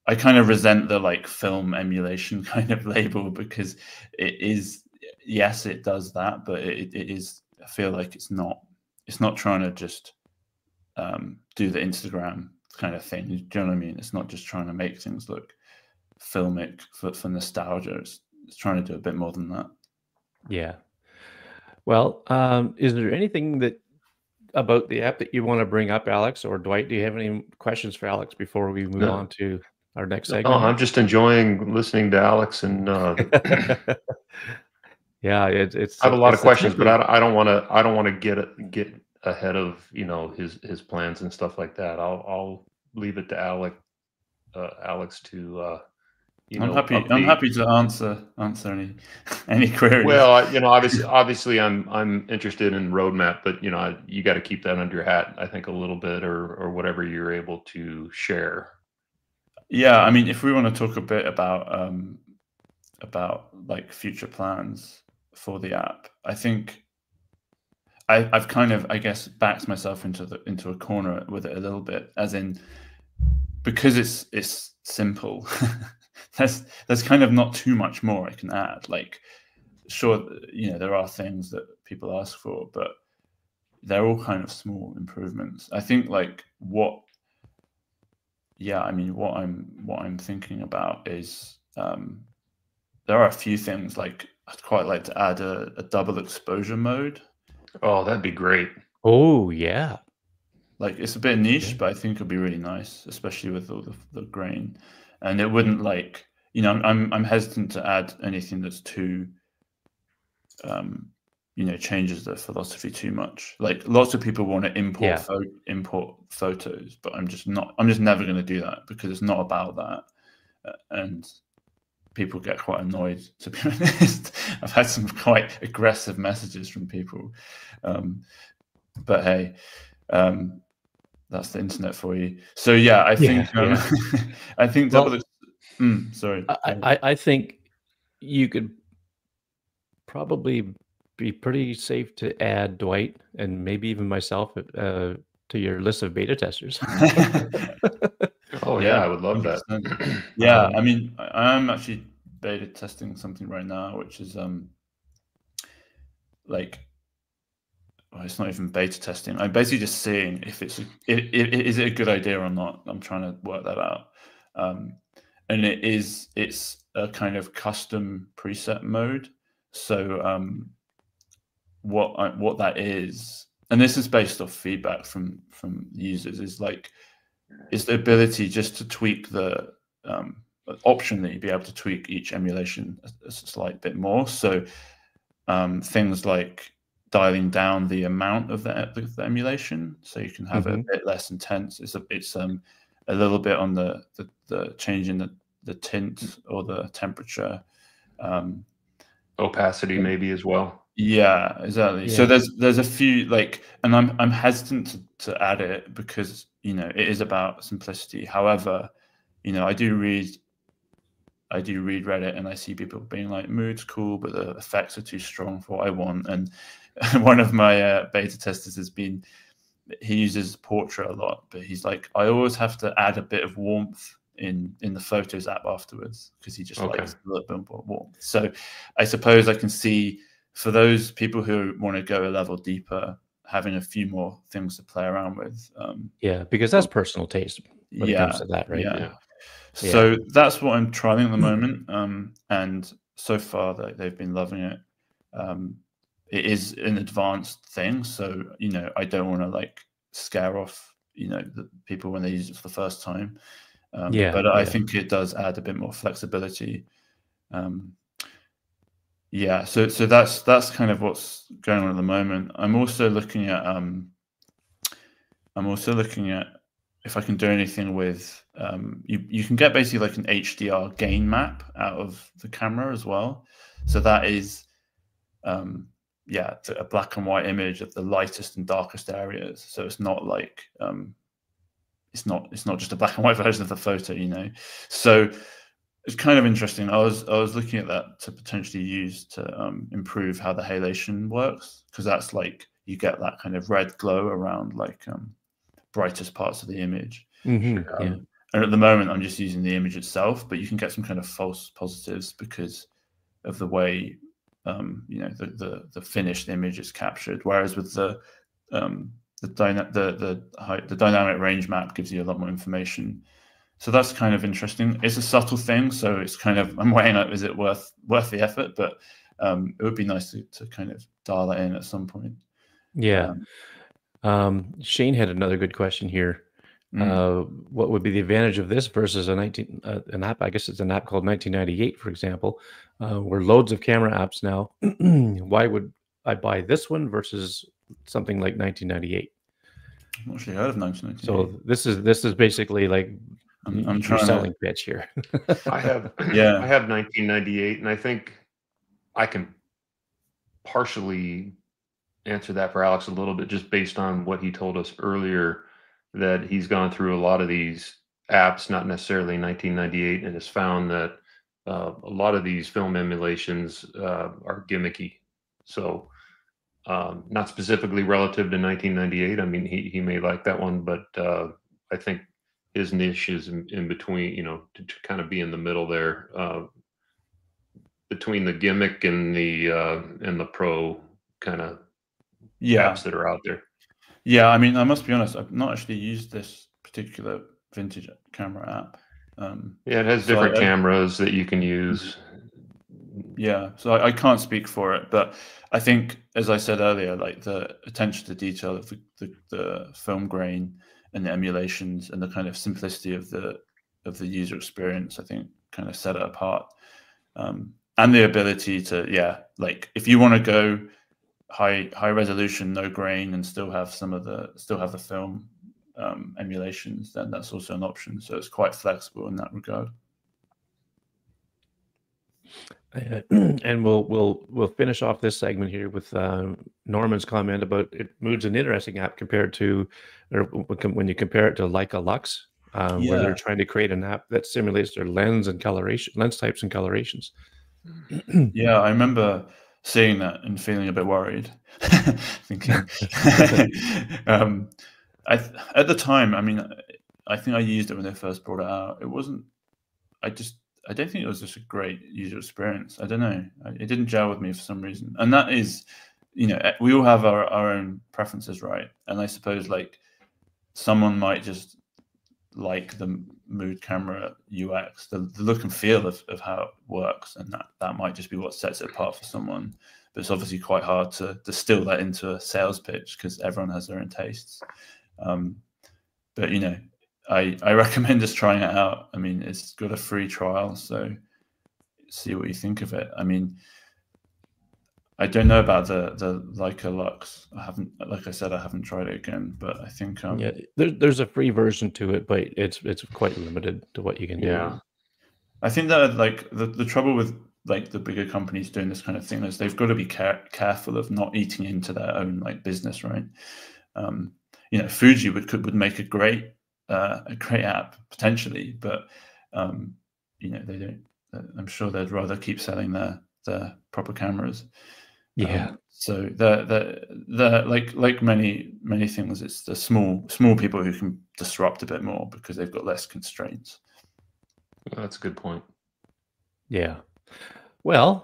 I kind of resent the like film emulation kind of label, because it is, yes, it does that, but it is, I feel like it's not trying to just do the Instagram kind of thing. Do you know what I mean? It's not just trying to make things look filmic for nostalgia. It's trying to do a bit more than that. Yeah. Well, is there anything about the app that you want to bring up, Alex, or Dwight? Do you have any questions for Alex before we move on to our next segment? Oh, I'm just enjoying listening to Alex, and yeah, it's. I have a lot of questions, but I don't want to get ahead of his plans and stuff like that. I'll leave it to Alex to I'm happy to answer any queries. Well, obviously I'm interested in roadmap, but you got to keep that under your hat, I think, a little bit, or whatever you're able to share. Yeah, I mean, if we want to talk a bit about like future plans for the app, I think I've kind of, I guess, backed myself into a corner with it a little bit, as in, because it's simple. there's kind of not too much more I can add. Like, sure, there are things that people ask for, but they're all kind of small improvements. I think what I'm thinking about is, there are a few things, like I'd quite like to add a double exposure mode. Oh, that'd be great. Oh yeah. Like, it's a bit niche, Yeah. but I think it'd be really nice, especially with all the grain. And it wouldn't, like, I'm hesitant to add anything that's too changes the philosophy too much. Like, lots of people want to import photos, but I'm just never going to do that, because it's not about that. And people get quite annoyed, to be honest. I've had some quite aggressive messages from people. But hey, that's the internet for you. So yeah, I think I think double. Sorry. I think you could probably be pretty safe to add Dwight and maybe even myself to your list of beta testers. Oh yeah, I would love 100%. That. Yeah, I mean, I'm actually beta testing something right now, which is it's not even beta testing. I'm basically just seeing if is it a good idea or not. I'm trying to work that out. And it's a kind of custom preset mode. So what that is, and this is based off feedback from users, is the ability just to tweak the optionally be able to tweak each emulation a slight bit more. So things like dialing down the amount of the emulation, so you can have it a bit less intense. It's a little bit on the change in the tint or the temperature, opacity maybe as well. Yeah, exactly. Yeah. So there's a few, and I'm hesitant to add it because it is about simplicity. However, I do read Reddit, and I see people being like, mood's cool, but the effects are too strong for what I want. And one of my beta testers he uses portrait a lot, but he's like, I always have to add a bit of warmth in the Photos app afterwards, because he just likes a little bit more warmth. So I suppose I can see, for those people who want to go a level deeper, having a few more things to play around with. Because that's personal taste when it comes to that, right? Yeah. So that's what I'm trying at the moment, and so far they've been loving it. It is an advanced thing, so I don't want to scare off the people when they use it for the first time. But I think it does add a bit more flexibility. So that's kind of what's going on at the moment. I'm also looking at if I can do anything with you can get basically like an HDR gain map out of the camera as well. So that is a black and white image of the lightest and darkest areas. So it's not like it's not just a black and white version of the photo, So it's kind of interesting. I was looking at that to potentially use to improve how the halation works, because that's you get that kind of red glow around brightest parts of the image. And at the moment I'm just using the image itself, but you can get some kind of false positives because of the way the finished image is captured, whereas with the dynamic range map gives you a lot more information. So that's kind of interesting. It's a subtle thing, so it's kind of, I'm weighing up, is it worth the effort? But it would be nice to kind of dial that in at some point. Shane had another good question here. What would be the advantage of this versus an app? I guess it's an app called 1998, for example, where loads of camera apps now. Why would I buy this one versus something like 1998? I've not actually heard of 1998. So this is basically like I'm trying selling pitch here. I have 1998, and I think I can partially answer that for Alex a little bit, just based on what he told us earlier, that he's gone through a lot of these apps, not necessarily 1998, and has found that a lot of these film emulations are gimmicky. So Not specifically relative to 1998. I mean, he may like that one, but I think his niche is in between, to kind of be in the middle there, between the gimmick and the pro kind of apps that are out there. Yeah, I mean, I must be honest, I've not actually used this particular vintage camera app. Yeah, it has different cameras that you can use. Yeah, so I can't speak for it, but I think, as I said earlier, like the attention to detail of the film grain and the emulations and the kind of simplicity of the user experience, I think, kind of set it apart. And the ability to, like if you want to go high resolution, no grain, and still have the film emulations, then that's also an option. So it's quite flexible in that regard. And we'll finish off this segment here with Norman's comment about Mood's an interesting app compared to, or when you compare it to Leica Lux, where they're trying to create an app that simulates their lens types and colorations. Yeah, I remember seeing that and feeling a bit worried, thinking. At the time, I mean, I think I used it when they first brought it out. It wasn't. I don't think it was just a great user experience. I don't know. It didn't gel with me for some reason. And that is, we all have our own preferences, right? And I suppose like someone might just like the Mood camera UX, the look and feel of how it works. And that might just be what sets it apart for someone. But it's obviously quite hard to distill that into a sales pitch because everyone has their own tastes. But, I recommend just trying it out. I mean, it's got a free trial, so see what you think of it. I mean, I don't know about the Leica Lux. Like I said, I haven't tried it again, but I think there's a free version to it, but it's quite limited to what you can do. Yeah, I think that like the trouble with like the bigger companies doing this kind of thing is they've got to be careful of not eating into their own like business, right? Fuji would make a great app potentially, but they don't. I'm sure they'd rather keep selling their proper cameras. Yeah. So the like many things, it's the small people who can disrupt a bit more because they've got less constraints. That's a good point. Yeah. Well,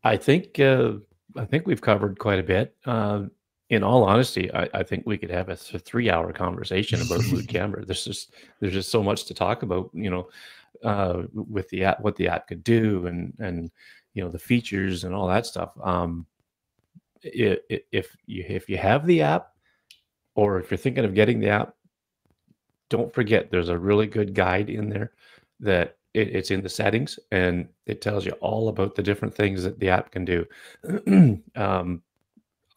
I think we've covered quite a bit. In all honesty, I think we could have a 3-hour conversation about Mood camera. There's just so much to talk about, with the app, what the app could do, and the features and all that stuff. If you have the app, or if you're thinking of getting the app, don't forget there's a really good guide in there that it's in the settings, and it tells you all about the different things that the app can do.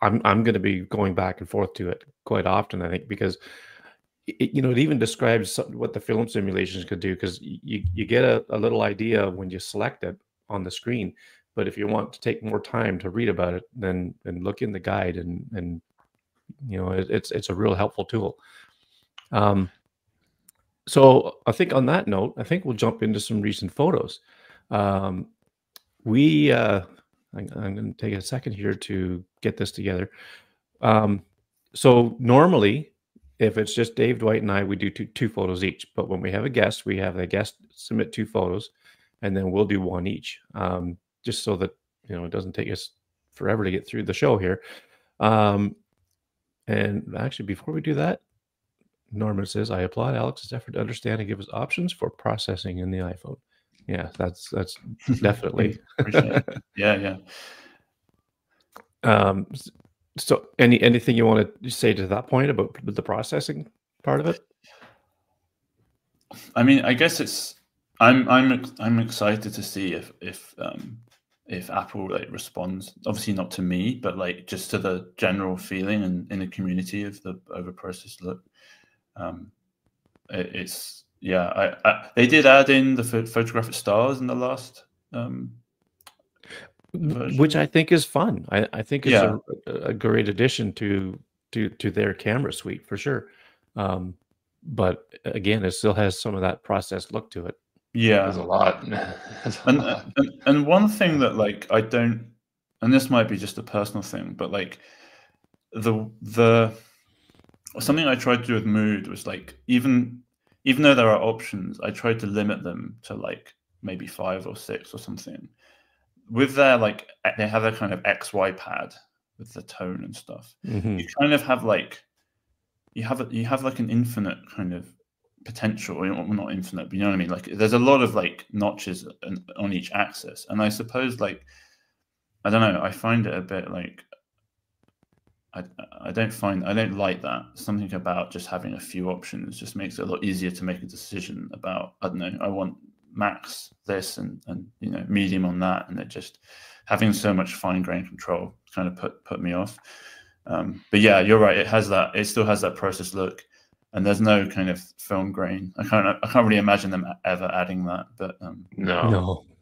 I'm going to be going back and forth to it quite often, I think, because it even describes what the film simulations could do, because you get a little idea when you select it on the screen. But if you want to take more time to read about it, then look in the guide, and it's a real helpful tool. So I think on that note, I think we'll jump into some recent photos. I'm going to take a second here to get this together. So normally, if it's just Dave, Dwight, and I, we do two photos each. But when we have a guest, we have the guest submit 2 photos, and then we'll do 1 each, just so that it doesn't take us forever to get through the show here. And actually, before we do that, Norman says, "I applaud Alex's effort to understand and give us options for processing in the iPhone." Yeah, that's definitely. Yeah. So anything you want to say to that point about the processing part of it? I mean, I guess I'm excited to see if Apple responds. Obviously not to me, but just to the general feeling and in the community of the overprocessed look. They did add in the photographic stars in the last version, which I think is fun. I think it's a great addition to their camera suite for sure. But again, it still has some of that processed look to it. Yeah, there's a lot. And one thing that I don't and this might be just a personal thing, but like the something I tried to do with mood was like, even though there are options, I tried to limit them to like maybe 5 or 6 or something. With their like, they have a kind of XY pad with the tone and stuff. You kind of have like, you have like an infinite kind of potential, well, not infinite, but you know what I mean? Like there's a lot of like notches on each axis. And I suppose like, I don't know, I find it a bit like, I don't like that. Something about just having a few options just makes it a lot easier to make a decision about, I don't know, I want max this and you know, medium on that, and it just having so much fine grained control kind of put me off. But yeah, you're right. It still has that processed look, and there's no kind of film grain. I can't really imagine them ever adding that. But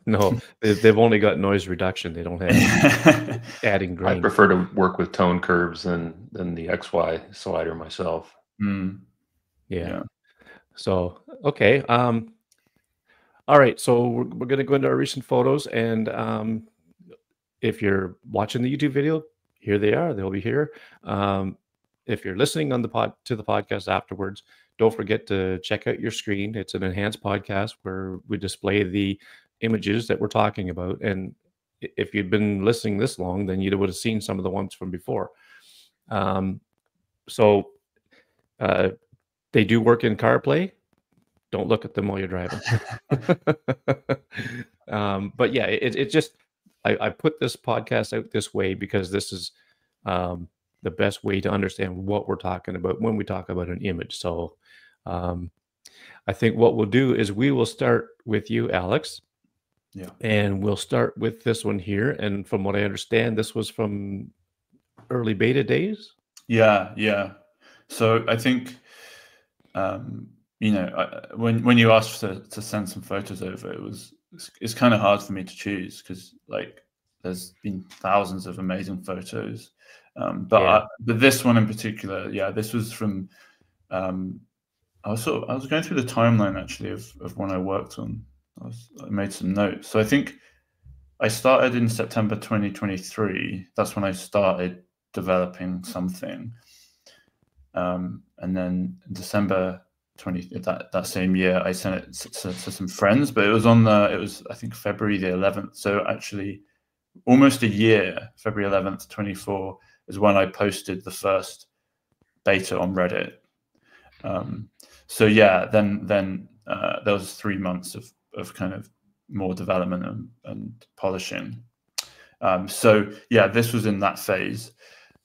No, they've only got noise reduction. They don't have adding grain. I prefer to work with tone curves than the XY slider myself. Yeah. So okay. All right. So we're going to go into our recent photos, and if you're watching the YouTube video, here they are. They'll be here. If you're listening on the podcast afterwards, don't forget to check out your screen. It's an enhanced podcast where we display the images that we're talking about. And if you'd been listening this long, then you would have seen some of the ones from before. So they do work in CarPlay. Don't look at them while you're driving. But yeah, it just, I put this podcast out this way because this is the best way to understand what we're talking about when we talk about an image. So I think what we'll do is we will start with you, Alex. Yeah. And we'll start with this one here. And from what I understand, this was from early beta days. Yeah. So I think, you know, when you asked to send some photos over, it's kind of hard for me to choose because like there's been thousands of amazing photos. But this one in particular, this was from, I was going through the timeline actually of when I worked on. I made some notes. So I think I started in September 2023. That's when I started developing something. And then in December that same year, I sent it to some friends, but it was I think February the 11th. So actually almost a year, February 11th, 24 is when I posted the first beta on Reddit. So yeah, then there was 3 months of kind of more development and polishing. So yeah, this was in that phase.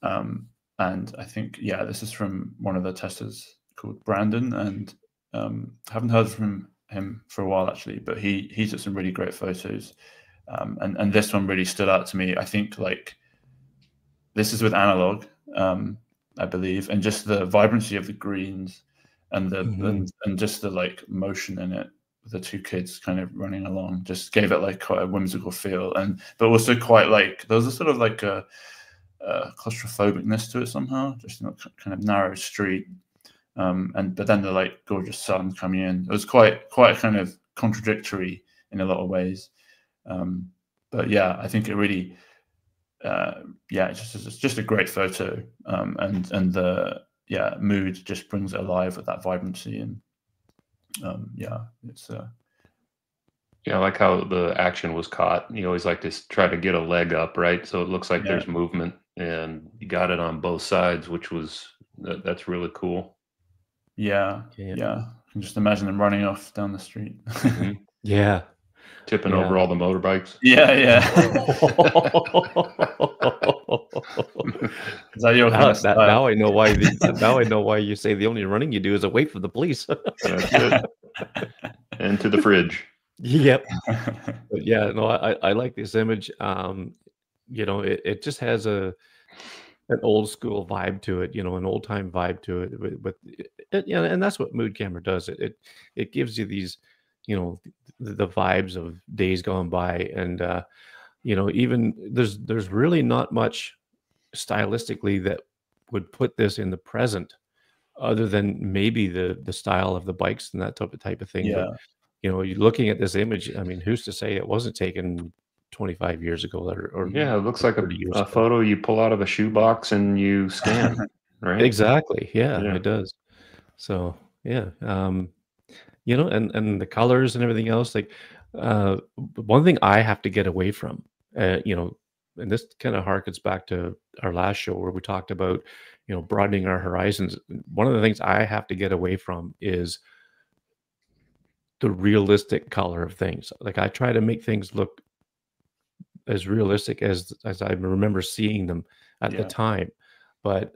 And I think, this is from one of the testers called Brandon, and haven't heard from him for a while actually, but he took some really great photos. And this one really stood out to me. I think like this is with analog, I believe, and just the vibrancy of the greens and and just the like motion in it. The two kids kind of running along just gave it like quite a whimsical feel, but also quite like there was a sort of like a claustrophobicness to it somehow, just kind of narrow street, but then the like gorgeous sun coming in. It was quite kind of contradictory in a lot of ways, but yeah, I think it really it's just a great photo, and the mood just brings it alive with that vibrancy, and it's I like how the action was caught. You always like to try to get a leg up, right? So it looks like there's movement, and you got it on both sides, which was that's really cool. Yeah. I can just imagine them running off down the street. Tipping over all the motorbikes. Is that your kind of style? Now I know why. Now I know why you say the only running you do is away from the police. That's it. And to the fridge. Yep. But yeah, no, I like this image. You know, it just has an old school vibe to it. You know, an old time vibe to it. With and that's what Mood Camera does. It gives you these, you know, the vibes of days gone by, and you know, even there's really not much stylistically that would put this in the present, other than maybe the style of the bikes and that type of thing. But, you know, you're looking at this image. I mean, who's to say it wasn't taken 25 years ago or Yeah, it looks like 30 years a ago. photo you pull out of a shoebox and you scan, right? Exactly. Yeah, Yeah. it does. So yeah, and the colors and everything else. Like, one thing I have to get away from, and this kind of harkens back to our last show where we talked about, broadening our horizons. One of the things I have to get away from is the realistic color of things. Like, I try to make things look as realistic as I remember seeing them at the Yeah. time. But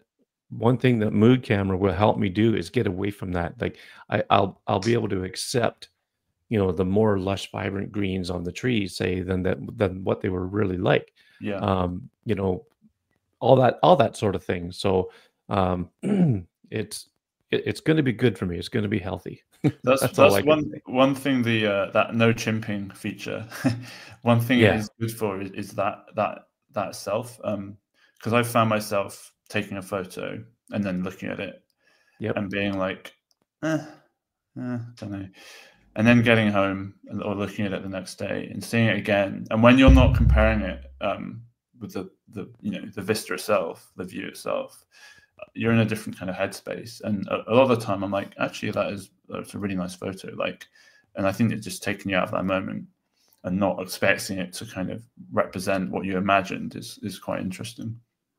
one thing that mood camera will help me do is get away from that. Like, I'll be able to accept, the more lush, vibrant greens on the trees, say, than what they were really like. Yeah. All that sort of thing. So, it's going to be good for me. It's going to be healthy. That's all That's I can say. one thing, the that no chimping feature. One thing it Yeah. is good for is that itself. Because I found myself taking a photo and then looking at it Yep. and being like, don't know. And then getting home or looking at it the next day and seeing it again. And when you're not comparing it with the vista itself, the view itself, you're in a different kind of headspace. And a lot of the time I'm like, actually, that's a really nice photo. Like, and I think it's just taking you out of that moment and not expecting it to kind of represent what you imagined is quite interesting.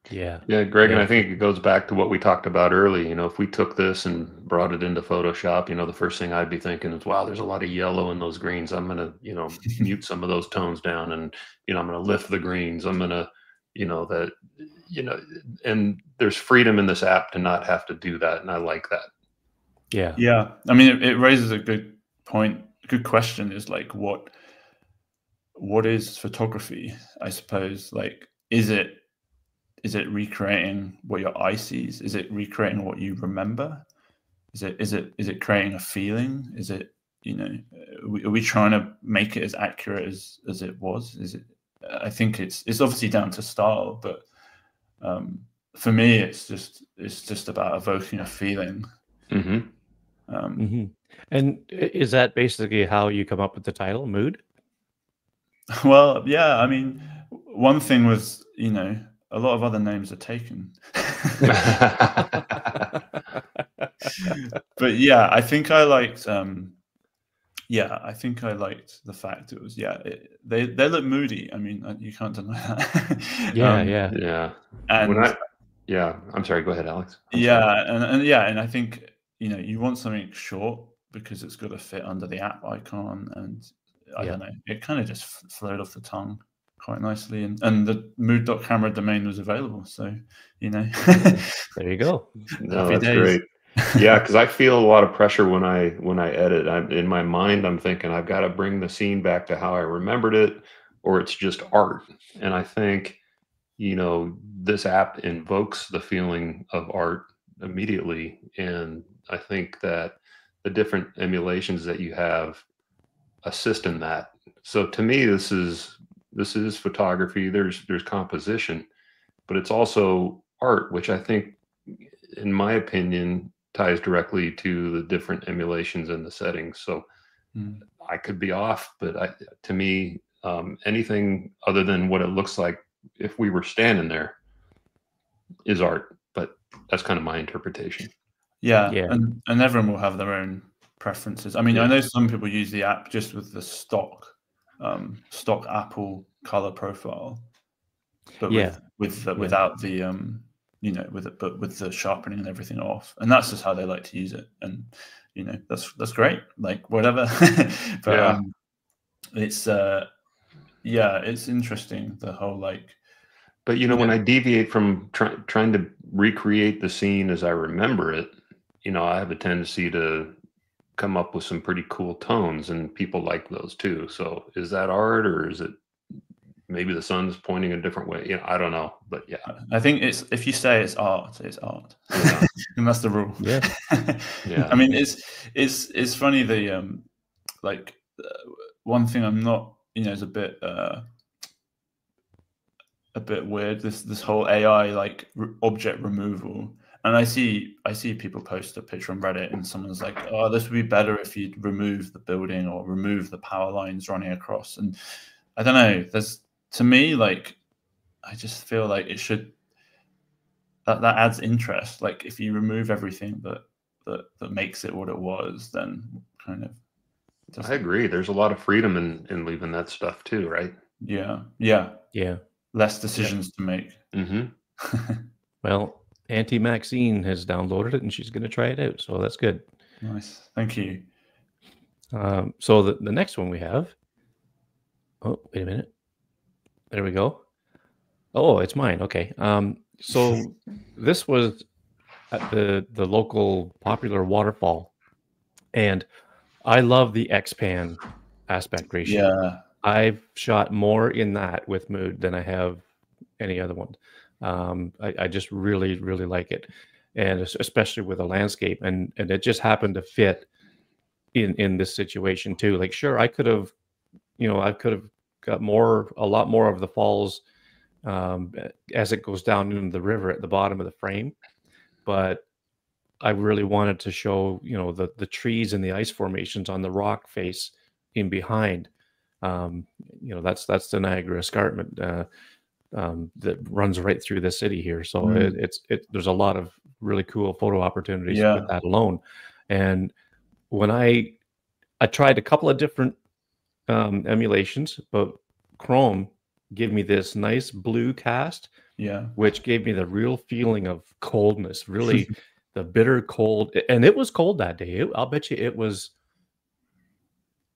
Yeah. Yeah, Greg, and Yeah. I think it goes back to what we talked about early. If we took this and brought it into Photoshop, the first thing I'd be thinking is, wow, there's a lot of yellow in those greens. I'm gonna, mute some of those tones down, and I'm gonna lift the greens. I'm gonna, and there's freedom in this app to not have to do that, and I like that. Yeah. Yeah. I mean, it raises a good point. A good question is like, what is photography? I suppose, like, is it recreating what your eye sees? Is it recreating what you remember? Is it creating a feeling? Is it, are we trying to make it as accurate as it was? Is it? I think it's obviously down to style, but for me, it's just about evoking a feeling. Mm-hmm. And is that basically how you come up with the title, Mood? Well, yeah. I mean, one thing was, a lot of other names are taken. But yeah, I think I liked. I think I liked the fact it was. They look moody. I mean, you can't deny that. Yeah. Yeah. And I'm sorry. Go ahead, Alex. and I think you want something short because it's got to fit under the app icon, and I don't know, it kind of just flowed off the tongue quite nicely, and the mood.camera domain was available, so There you go. No, that's great. Yeah, because I feel a lot of pressure when I edit. In my mind, I'm thinking I've got to bring the scene back to how I remembered it, or it's just art. And I think this app invokes the feeling of art immediately, and I think that the different emulations that you have assist in that. So to me, this is photography. There's composition, but it's also art, which I think, in my opinion, ties directly to the different emulations and the settings. So I could be off, but to me, anything other than what it looks like if we were standing there is art. But that's kind of my interpretation. Yeah. And everyone will have their own preferences. I mean, I know some people use the app just with the stock Apple color profile, but without the with the sharpening and everything off, and that's just how they like to use it. And that's great, like whatever. But it's it's interesting, the whole like. But when I deviate from trying to recreate the scene as I remember it, I have a tendency to come up with some pretty cool tones, and people like those too. So is that art, or is it maybe the sun's pointing a different way? I don't know, but yeah. I think if you say it's art, it's art, and that's the rule. Yeah. I mean, it's funny. The one thing I'm not, is a bit weird. This whole AI like object removal. And I see people post a picture on Reddit, and someone's like, "Oh, this would be better if you'd remove the building or remove the power lines running across." And I don't know. to me, like, I just feel like it should, that adds interest. Like if you remove everything that makes it what it was, then kind of. I agree. There's a lot of freedom in leaving that stuff too, right? Yeah. Less decisions to make. Well, Auntie Maxine has downloaded it and she's going to try it out, so that's good. Nice, thank you. So the next one we have. Oh, wait a minute. There we go. Oh, it's mine. Okay. So this was at the local popular waterfall, and I love the X-Pan aspect ratio. Yeah. I've shot more in that with Mood than I have any other one. I just really, really like it, and especially with a landscape, and it just happened to fit in this situation too. Like, sure, I could have, I could have got a lot more of the falls as it goes down into the river at the bottom of the frame, but I really wanted to show, the trees and the ice formations on the rock face in behind. That's the Niagara Escarpment that runs right through the city here. So there's a lot of really cool photo opportunities with that alone. And when I tried a couple of different emulations, but Chrome gave me this nice blue cast, which gave me the real feeling of coldness, really the bitter cold. And it was cold that day. I'll bet you it was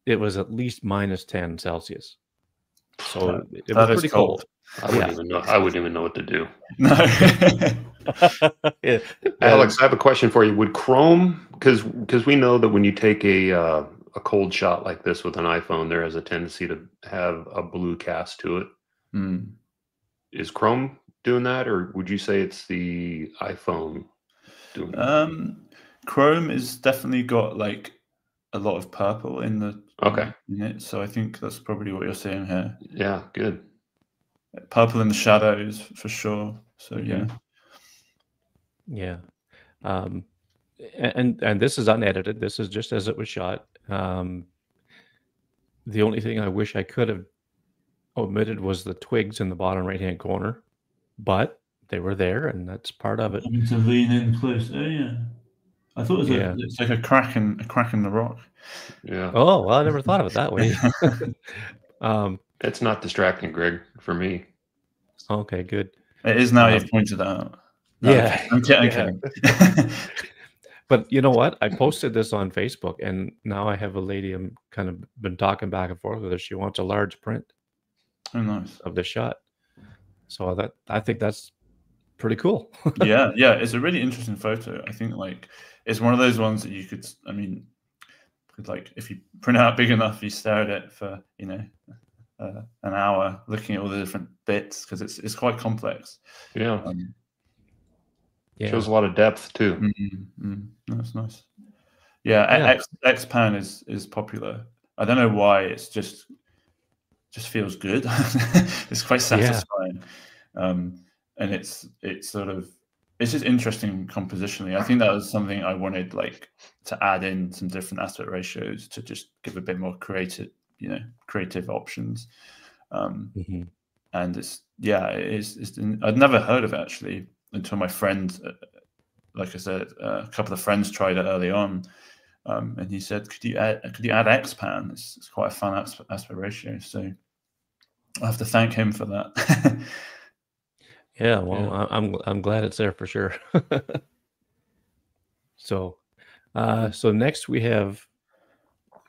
at least -10 Celsius. So it was pretty cold. I wouldn't even know. I wouldn't even know what to do. No. Alex, I have a question for you. Would Chrome, because we know that when you take a cold shot like this with an iPhone, there has a tendency to have a blue cast to it. Is Chrome doing that, or would you say it's the iPhone doing it? Chrome is definitely got like a lot of purple in the in it, so I think that's probably what you're seeing here. Yeah, good. Purple in the shadows for sure. So yeah. And this is unedited. This is just as it was shot. The only thing I wish I could have omitted was the twigs in the bottom right-hand corner, but they were there, and that's part of it. Having to lean in close. Oh yeah, I thought it was it's like a crack in the rock. Yeah. Oh well, I never thought of it that way. It's not distracting, Greg, for me. Okay, good. It is now. You've pointed out. No, yeah, I'm kidding. But you know what? I posted this on Facebook, and now I have a lady I'm kind of been talking back and forth with her. She wants a large print. Oh, nice. Of the shot. So I think that's pretty cool. yeah, it's a really interesting photo. I think like it's one of those ones that you could, like if you print out big enough, you stare at it for an hour looking at all the different bits because it's quite complex. Yeah. Shows a lot of depth too. That's nice. Yeah, X-Pan is popular. I don't know why. It's just feels good. It's quite satisfying. And it's just interesting compositionally. I think that was something I wanted like to add in some different aspect ratios to just give a bit more creative options. And it's I'd never heard of it actually until my friend, like I said, a couple of friends tried it early on, and he said, "Could you add X-Pan? It's quite a fun aspect ratio." So I have to thank him for that. Yeah, well, I'm glad it's there for sure. So next we have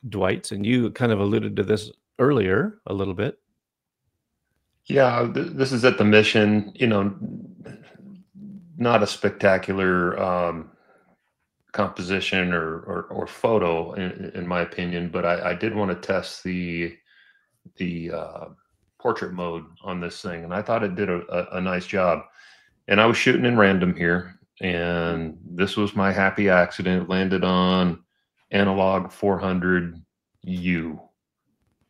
Dwight's, and you kind of alluded to this earlier a little bit. Yeah, this is at the Mission. Not a spectacular composition or photo in my opinion, but I did want to test the portrait mode on this thing, and I thought it did a nice job. And I was shooting in random here, and this was my happy accident. Landed on analog 400U,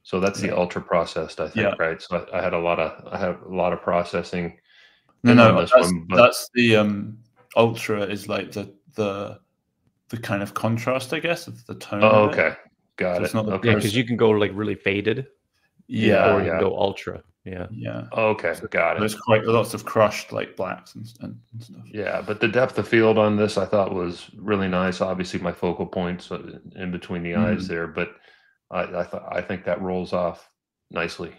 so that's the ultra processed, I think, right? So I had a lot of processing. No, that's the ultra is like the kind of contrast, I guess, of the tone. Oh, okay, got it. Yeah, because you can go like really faded. Yeah, or you can go ultra. Yeah. yeah. Okay, So got it. there's quite lots of crushed like blacks and stuff. Yeah, but the depth of field on this I thought was really nice. Obviously, my focal points in between the eyes there, but I think that rolls off nicely.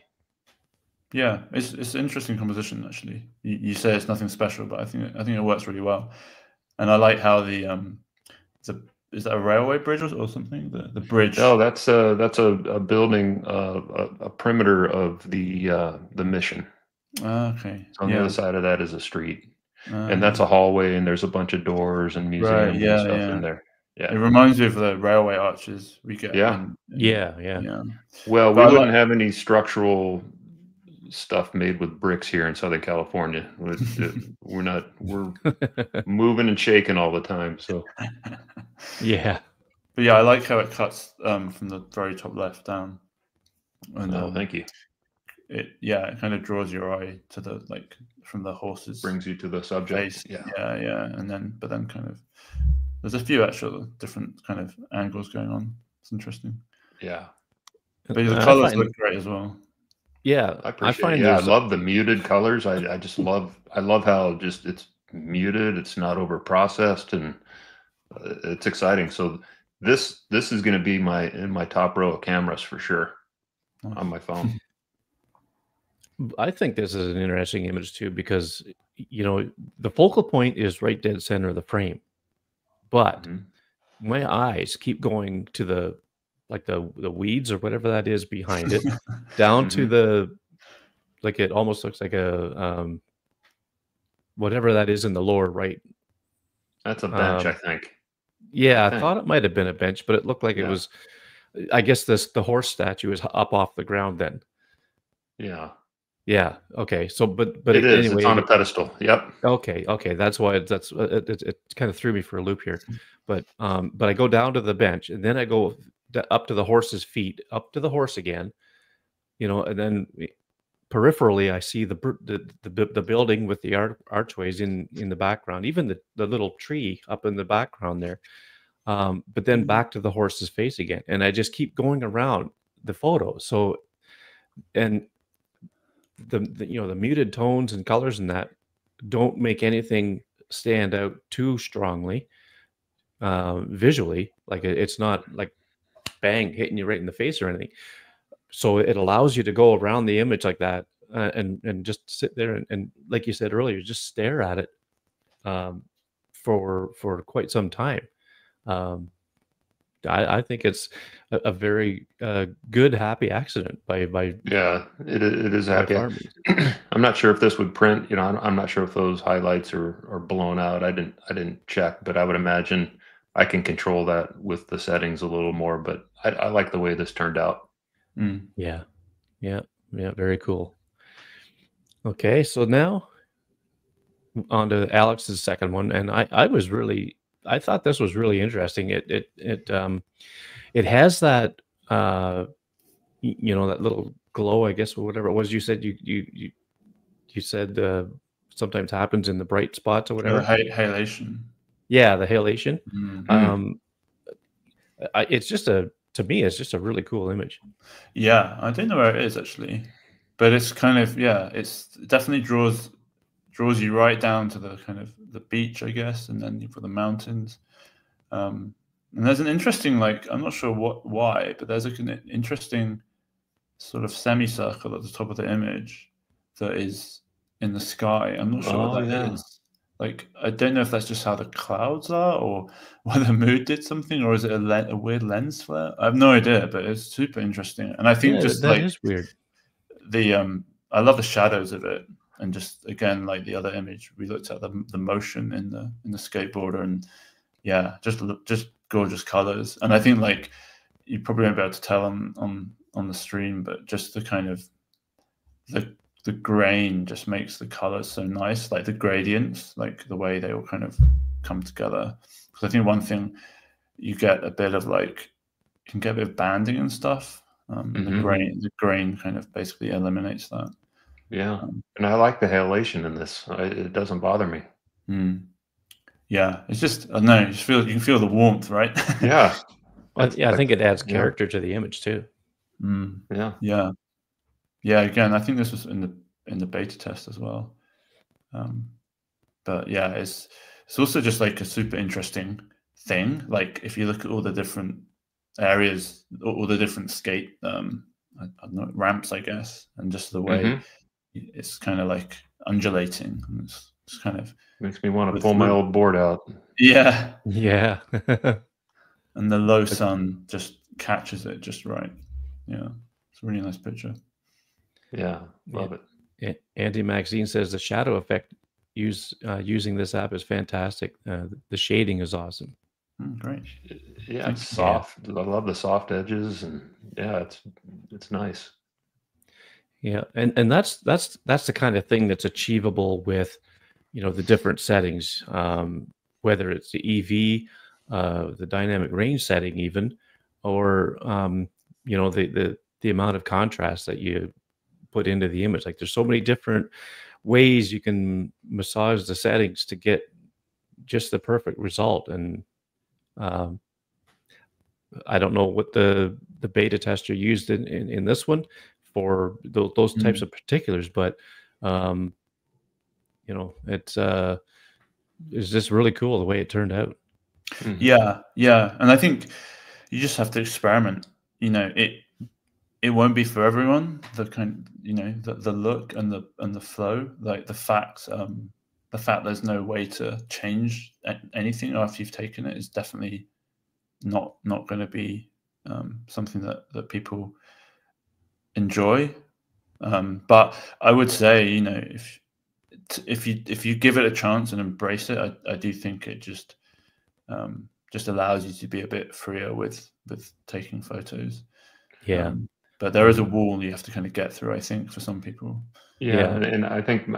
Yeah, it's an interesting composition actually. You say it's nothing special, but I think it works really well. And I like how is that a railway bridge or something? The bridge. No, that's a building, a perimeter of the mission. Okay. So on the other side of that is a street, and that's Yeah. a hallway, and there's a bunch of doors and Right. museums and Yeah. stuff in Yeah. there. It Yeah, reminds me of the railway arches we get. yeah. Yeah. Yeah. Well, But we I wouldn't like. have any structural stuff made with bricks here in Southern California. We're moving and shaking all the time. So Yeah. But yeah, I like how it cuts from the very top left down, and thank you. it kind of draws your eye to the from the horse's Brings you to the subject. face. Yeah. Yeah, and then kind of there's a few actual different kind of angles going on. It's interesting. Yeah. But the I colors find- look great as well. Yeah, I appreciate find it. Yeah, I there's love the muted colors. I just love how just it's muted. It's not over processed, and it's exciting. So this is going to be in my top row of cameras for sure on my phone. I think this is an interesting image too, because the focal point is right dead center of the frame, but Mhm. my eyes keep going to the weeds or whatever that is behind it, down to the it almost looks like a whatever that is in the lower right. That's a bench, I think. Yeah, I think. thought it might have been a bench, but it looked like it Yeah. was. I guess the horse statue is up off the ground then. Yeah, Yeah. Okay. So, but it is. anyway, It's on a pedestal. Yep. Okay. That's why it kind of threw me for a loop here. But I go down to the bench, and then I go up to the horse's feet, up to the horse again, and then peripherally I see the building with the archways in the background, even the little tree up in the background there. But then back to the horse's face again, and I just keep going around the photo. So, and the muted tones and colors and that don't make anything stand out too strongly visually. Like it's not like bang hitting you right in the face or anything. So it allows you to go around the image like that and just sit there and like you said earlier, just stare at it for quite some time. I think it's a very good happy accident by Yeah, it is by happy. Farmers. I'm not sure if this would print. I'm not sure if those highlights are blown out. I didn't check, but I would imagine I can control that with the settings a little more. But I like the way this turned out. Yeah, very cool. Okay, so now on to Alex's second one, and I thought this was really interesting. It has that that little glow, I guess, or whatever it was you said you said sometimes happens in the bright spots or whatever. Halation. Yeah, the halation. Mm. To me, it's just a really cool image. Yeah, I don't know where it is actually, but it's kind of it's definitely draws you right down to the kind of the beach, I guess, and then you've got the mountains. And there's an interesting, I'm not sure why, but there's an interesting sort of semicircle at the top of the image that is in the sky. I'm not sure what that is. I don't know if that's just how the clouds are, or whether Mood did something, or is it a weird lens flare? I have no idea, but it's super interesting. And I think that is weird. I love the shadows of it, and just again, like the other image, we looked at the motion in the skateboarder, and just gorgeous colors. And I think you probably won't be able to tell on the stream, but just the kind of the grain just makes the colors so nice, like the gradients, like the way they all kind of come together. Because I think one thing you get a bit of you can get a bit of banding and stuff. The grain kind of basically eliminates that. Yeah, and I like the halation in this. It doesn't bother me. Yeah, it's just I don't know. You can feel the warmth, right? Yeah. I think it adds character to the image too. Yeah. Yeah. Yeah, again, I think this was in the beta test as well. But yeah, it's also just like a super interesting thing. Like if you look at all the different areas, all the different skate, I don't know, ramps, I guess, and just the way it's kind of like undulating. And it's kind of makes me want to pull my old board out. Yeah. Yeah. And the low sun just catches it just right. Yeah, it's a really nice picture. Yeah, love it. Andy Maxine says the shadow effect using this app is fantastic. The shading is awesome. Great. Yeah, it's soft. I love the soft edges, and yeah, it's nice. Yeah, and that's the kind of thing that's achievable with, the different settings, whether it's the EV, the dynamic range setting, even, or the amount of contrast that you put into the image. Like there's so many different ways you can massage the settings to get just the perfect result. And I don't know what the beta tester used in this one for those types of particulars, but it's just really cool the way it turned out. Yeah, and I think you just have to experiment. It won't be for everyone. The kind, the look and the flow, like the fact there's no way to change anything after you've taken it is definitely not going to be something that people enjoy. But I would say, if you give it a chance and embrace it, I do think it just allows you to be a bit freer with taking photos. Yeah. But there is a wall you have to kind of get through, I think, for some people. Yeah, and I think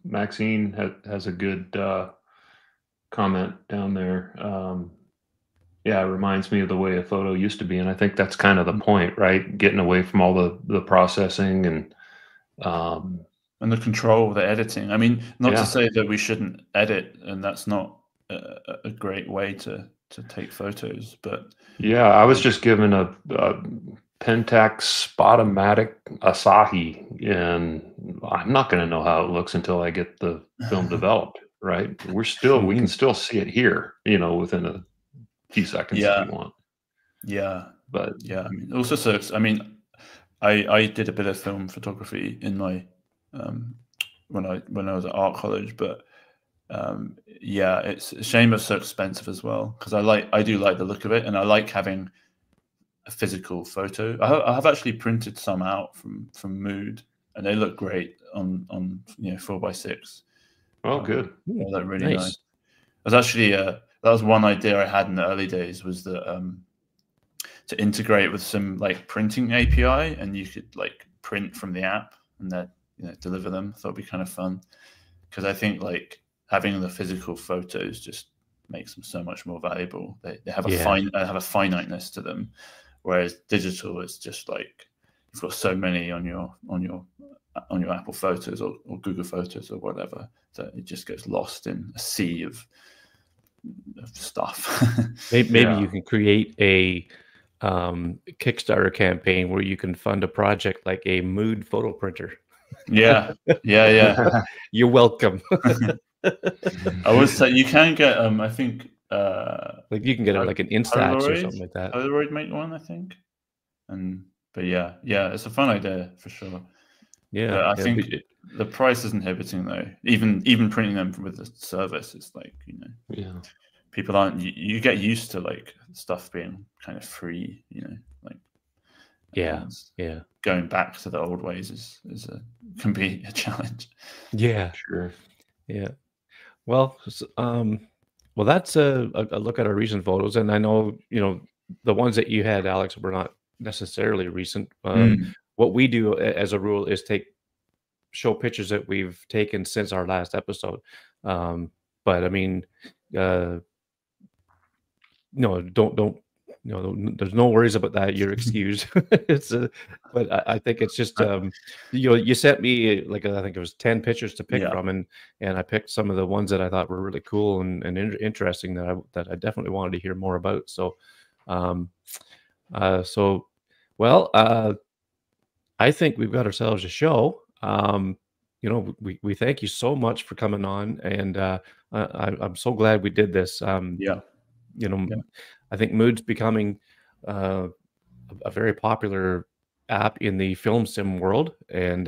Maxine has a good comment down there. Yeah, it reminds me of the way a photo used to be, and I think that's kind of the point, right? Getting away from all the processing and the control, the editing. I mean, not to say that we shouldn't edit, and that's not a great way to take photos, but yeah, I was just given a Pentax Spotomatic Asahi, and I'm not going to know how it looks until I get the film developed, right? We can still see it here, within a few seconds if you want. Yeah, but yeah, I mean, also, so I mean, I did a bit of film photography in my when I was at art college, but yeah, it's a shame it's so expensive as well, because I do like the look of it, and I like having a physical photo. I have actually printed some out from Mood, and they look great on 4x6. Oh, good. They look really nice. It was actually that was one idea I had in the early days, was that to integrate with some like printing API, and you could like print from the app and then deliver them. I thought it'd be kind of fun, because I think like having the physical photos just makes them so much more valuable. They have a finiteness to them, whereas digital is just like you've got so many on your Apple Photos or Google Photos or whatever, that it just gets lost in a sea of stuff. Maybe you can create a Kickstarter campaign where you can fund a project like a Mood photo printer. Yeah. You're welcome. I would say you can get I think like you can get like an Instax or something like that. Polaroid make one, I think. But yeah, it's a fun idea for sure. Yeah, but I think the price is inhibiting though. Even printing them with the service, it's like people aren't. You get used to like stuff being kind of free, like going back to the old ways can be a challenge. Yeah, sure. Yeah. Well, that's a look at our recent photos, and I know the ones that you had, Alex, were not necessarily recent. What we do as a rule is show pictures that we've taken since our last episode. But I mean, no, don't. There's no worries about that. You're excused. But I think it's just you sent me like I think it was 10 pictures to pick from, and I picked some of the ones that I thought were really cool and interesting that I definitely wanted to hear more about. So, I think we've got ourselves a show. You know, we thank you so much for coming on, and I'm so glad we did this. Yeah. You know, Yeah. I think Mood's becoming a very popular app in the film sim world, and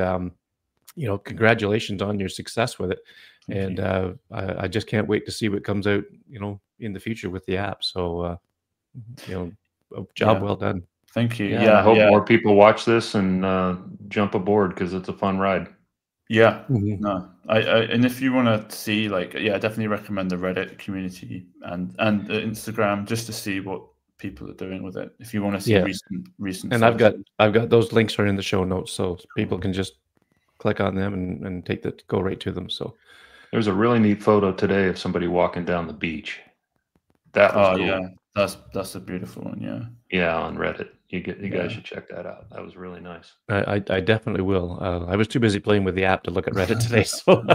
you know, congratulations on your success with it. Thank And you. I just can't wait to see what comes out, you know, in the future with the app. So, you know, a job Yeah. well done. Thank you. Yeah, and I Yeah. hope Yeah. more people watch this and jump aboard because it's a fun ride. Yeah. Mhm. No. And if you want to see, like, yeah, I definitely recommend the Reddit community and the Instagram just to see what people are doing with it. If you want to see Yeah. recent And photos. I've got those links are in the show notes, so people can just click on them and take that go right to them. So There's a really neat photo today of somebody walking down the beach. That was Oh cool. yeah, that's a beautiful one. Yeah. Yeah, on Reddit. You Yeah. guys should check that out. That was really nice. I definitely will. I was too busy playing with the app to look at Reddit today. So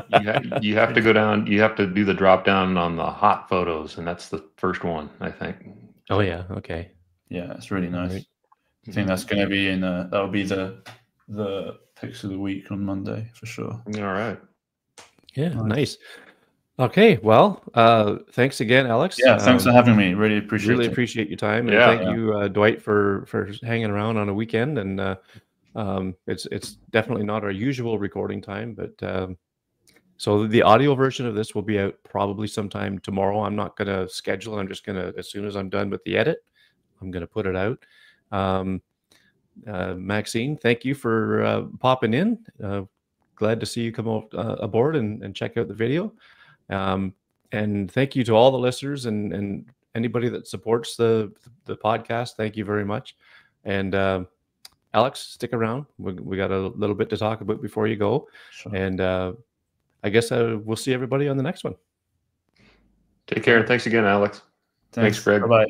You have to go down. You have to do the drop down on the hot photos, and that's the first one, I think. oh yeah, okay. Yeah, it's really All nice. right. I think that's going to be in. That'll be the picks of the week on Monday for sure. All right. Yeah, nice. Okay, well, thanks again, Alex. Yeah, thanks for having me. Really appreciate Really it. appreciate your time, and Yeah. thank you, Dwight, for hanging around on a weekend. And it's definitely not our usual recording time, but so the audio version of this will be out probably sometime tomorrow. I'm not going to schedule. I'm just going to, as soon as I'm done with the edit, I'm going to put it out. Maxine, thank you for popping in. Glad to see you come aboard and check out the video. And thank you to all the listeners and anybody that supports the podcast. Thank you very much. And Alex, stick around. We got a little bit to talk about before you go. Sure. And I guess we'll see everybody on the next one. Take care. And thanks again, Alex. Thanks, Greg. Bye-bye.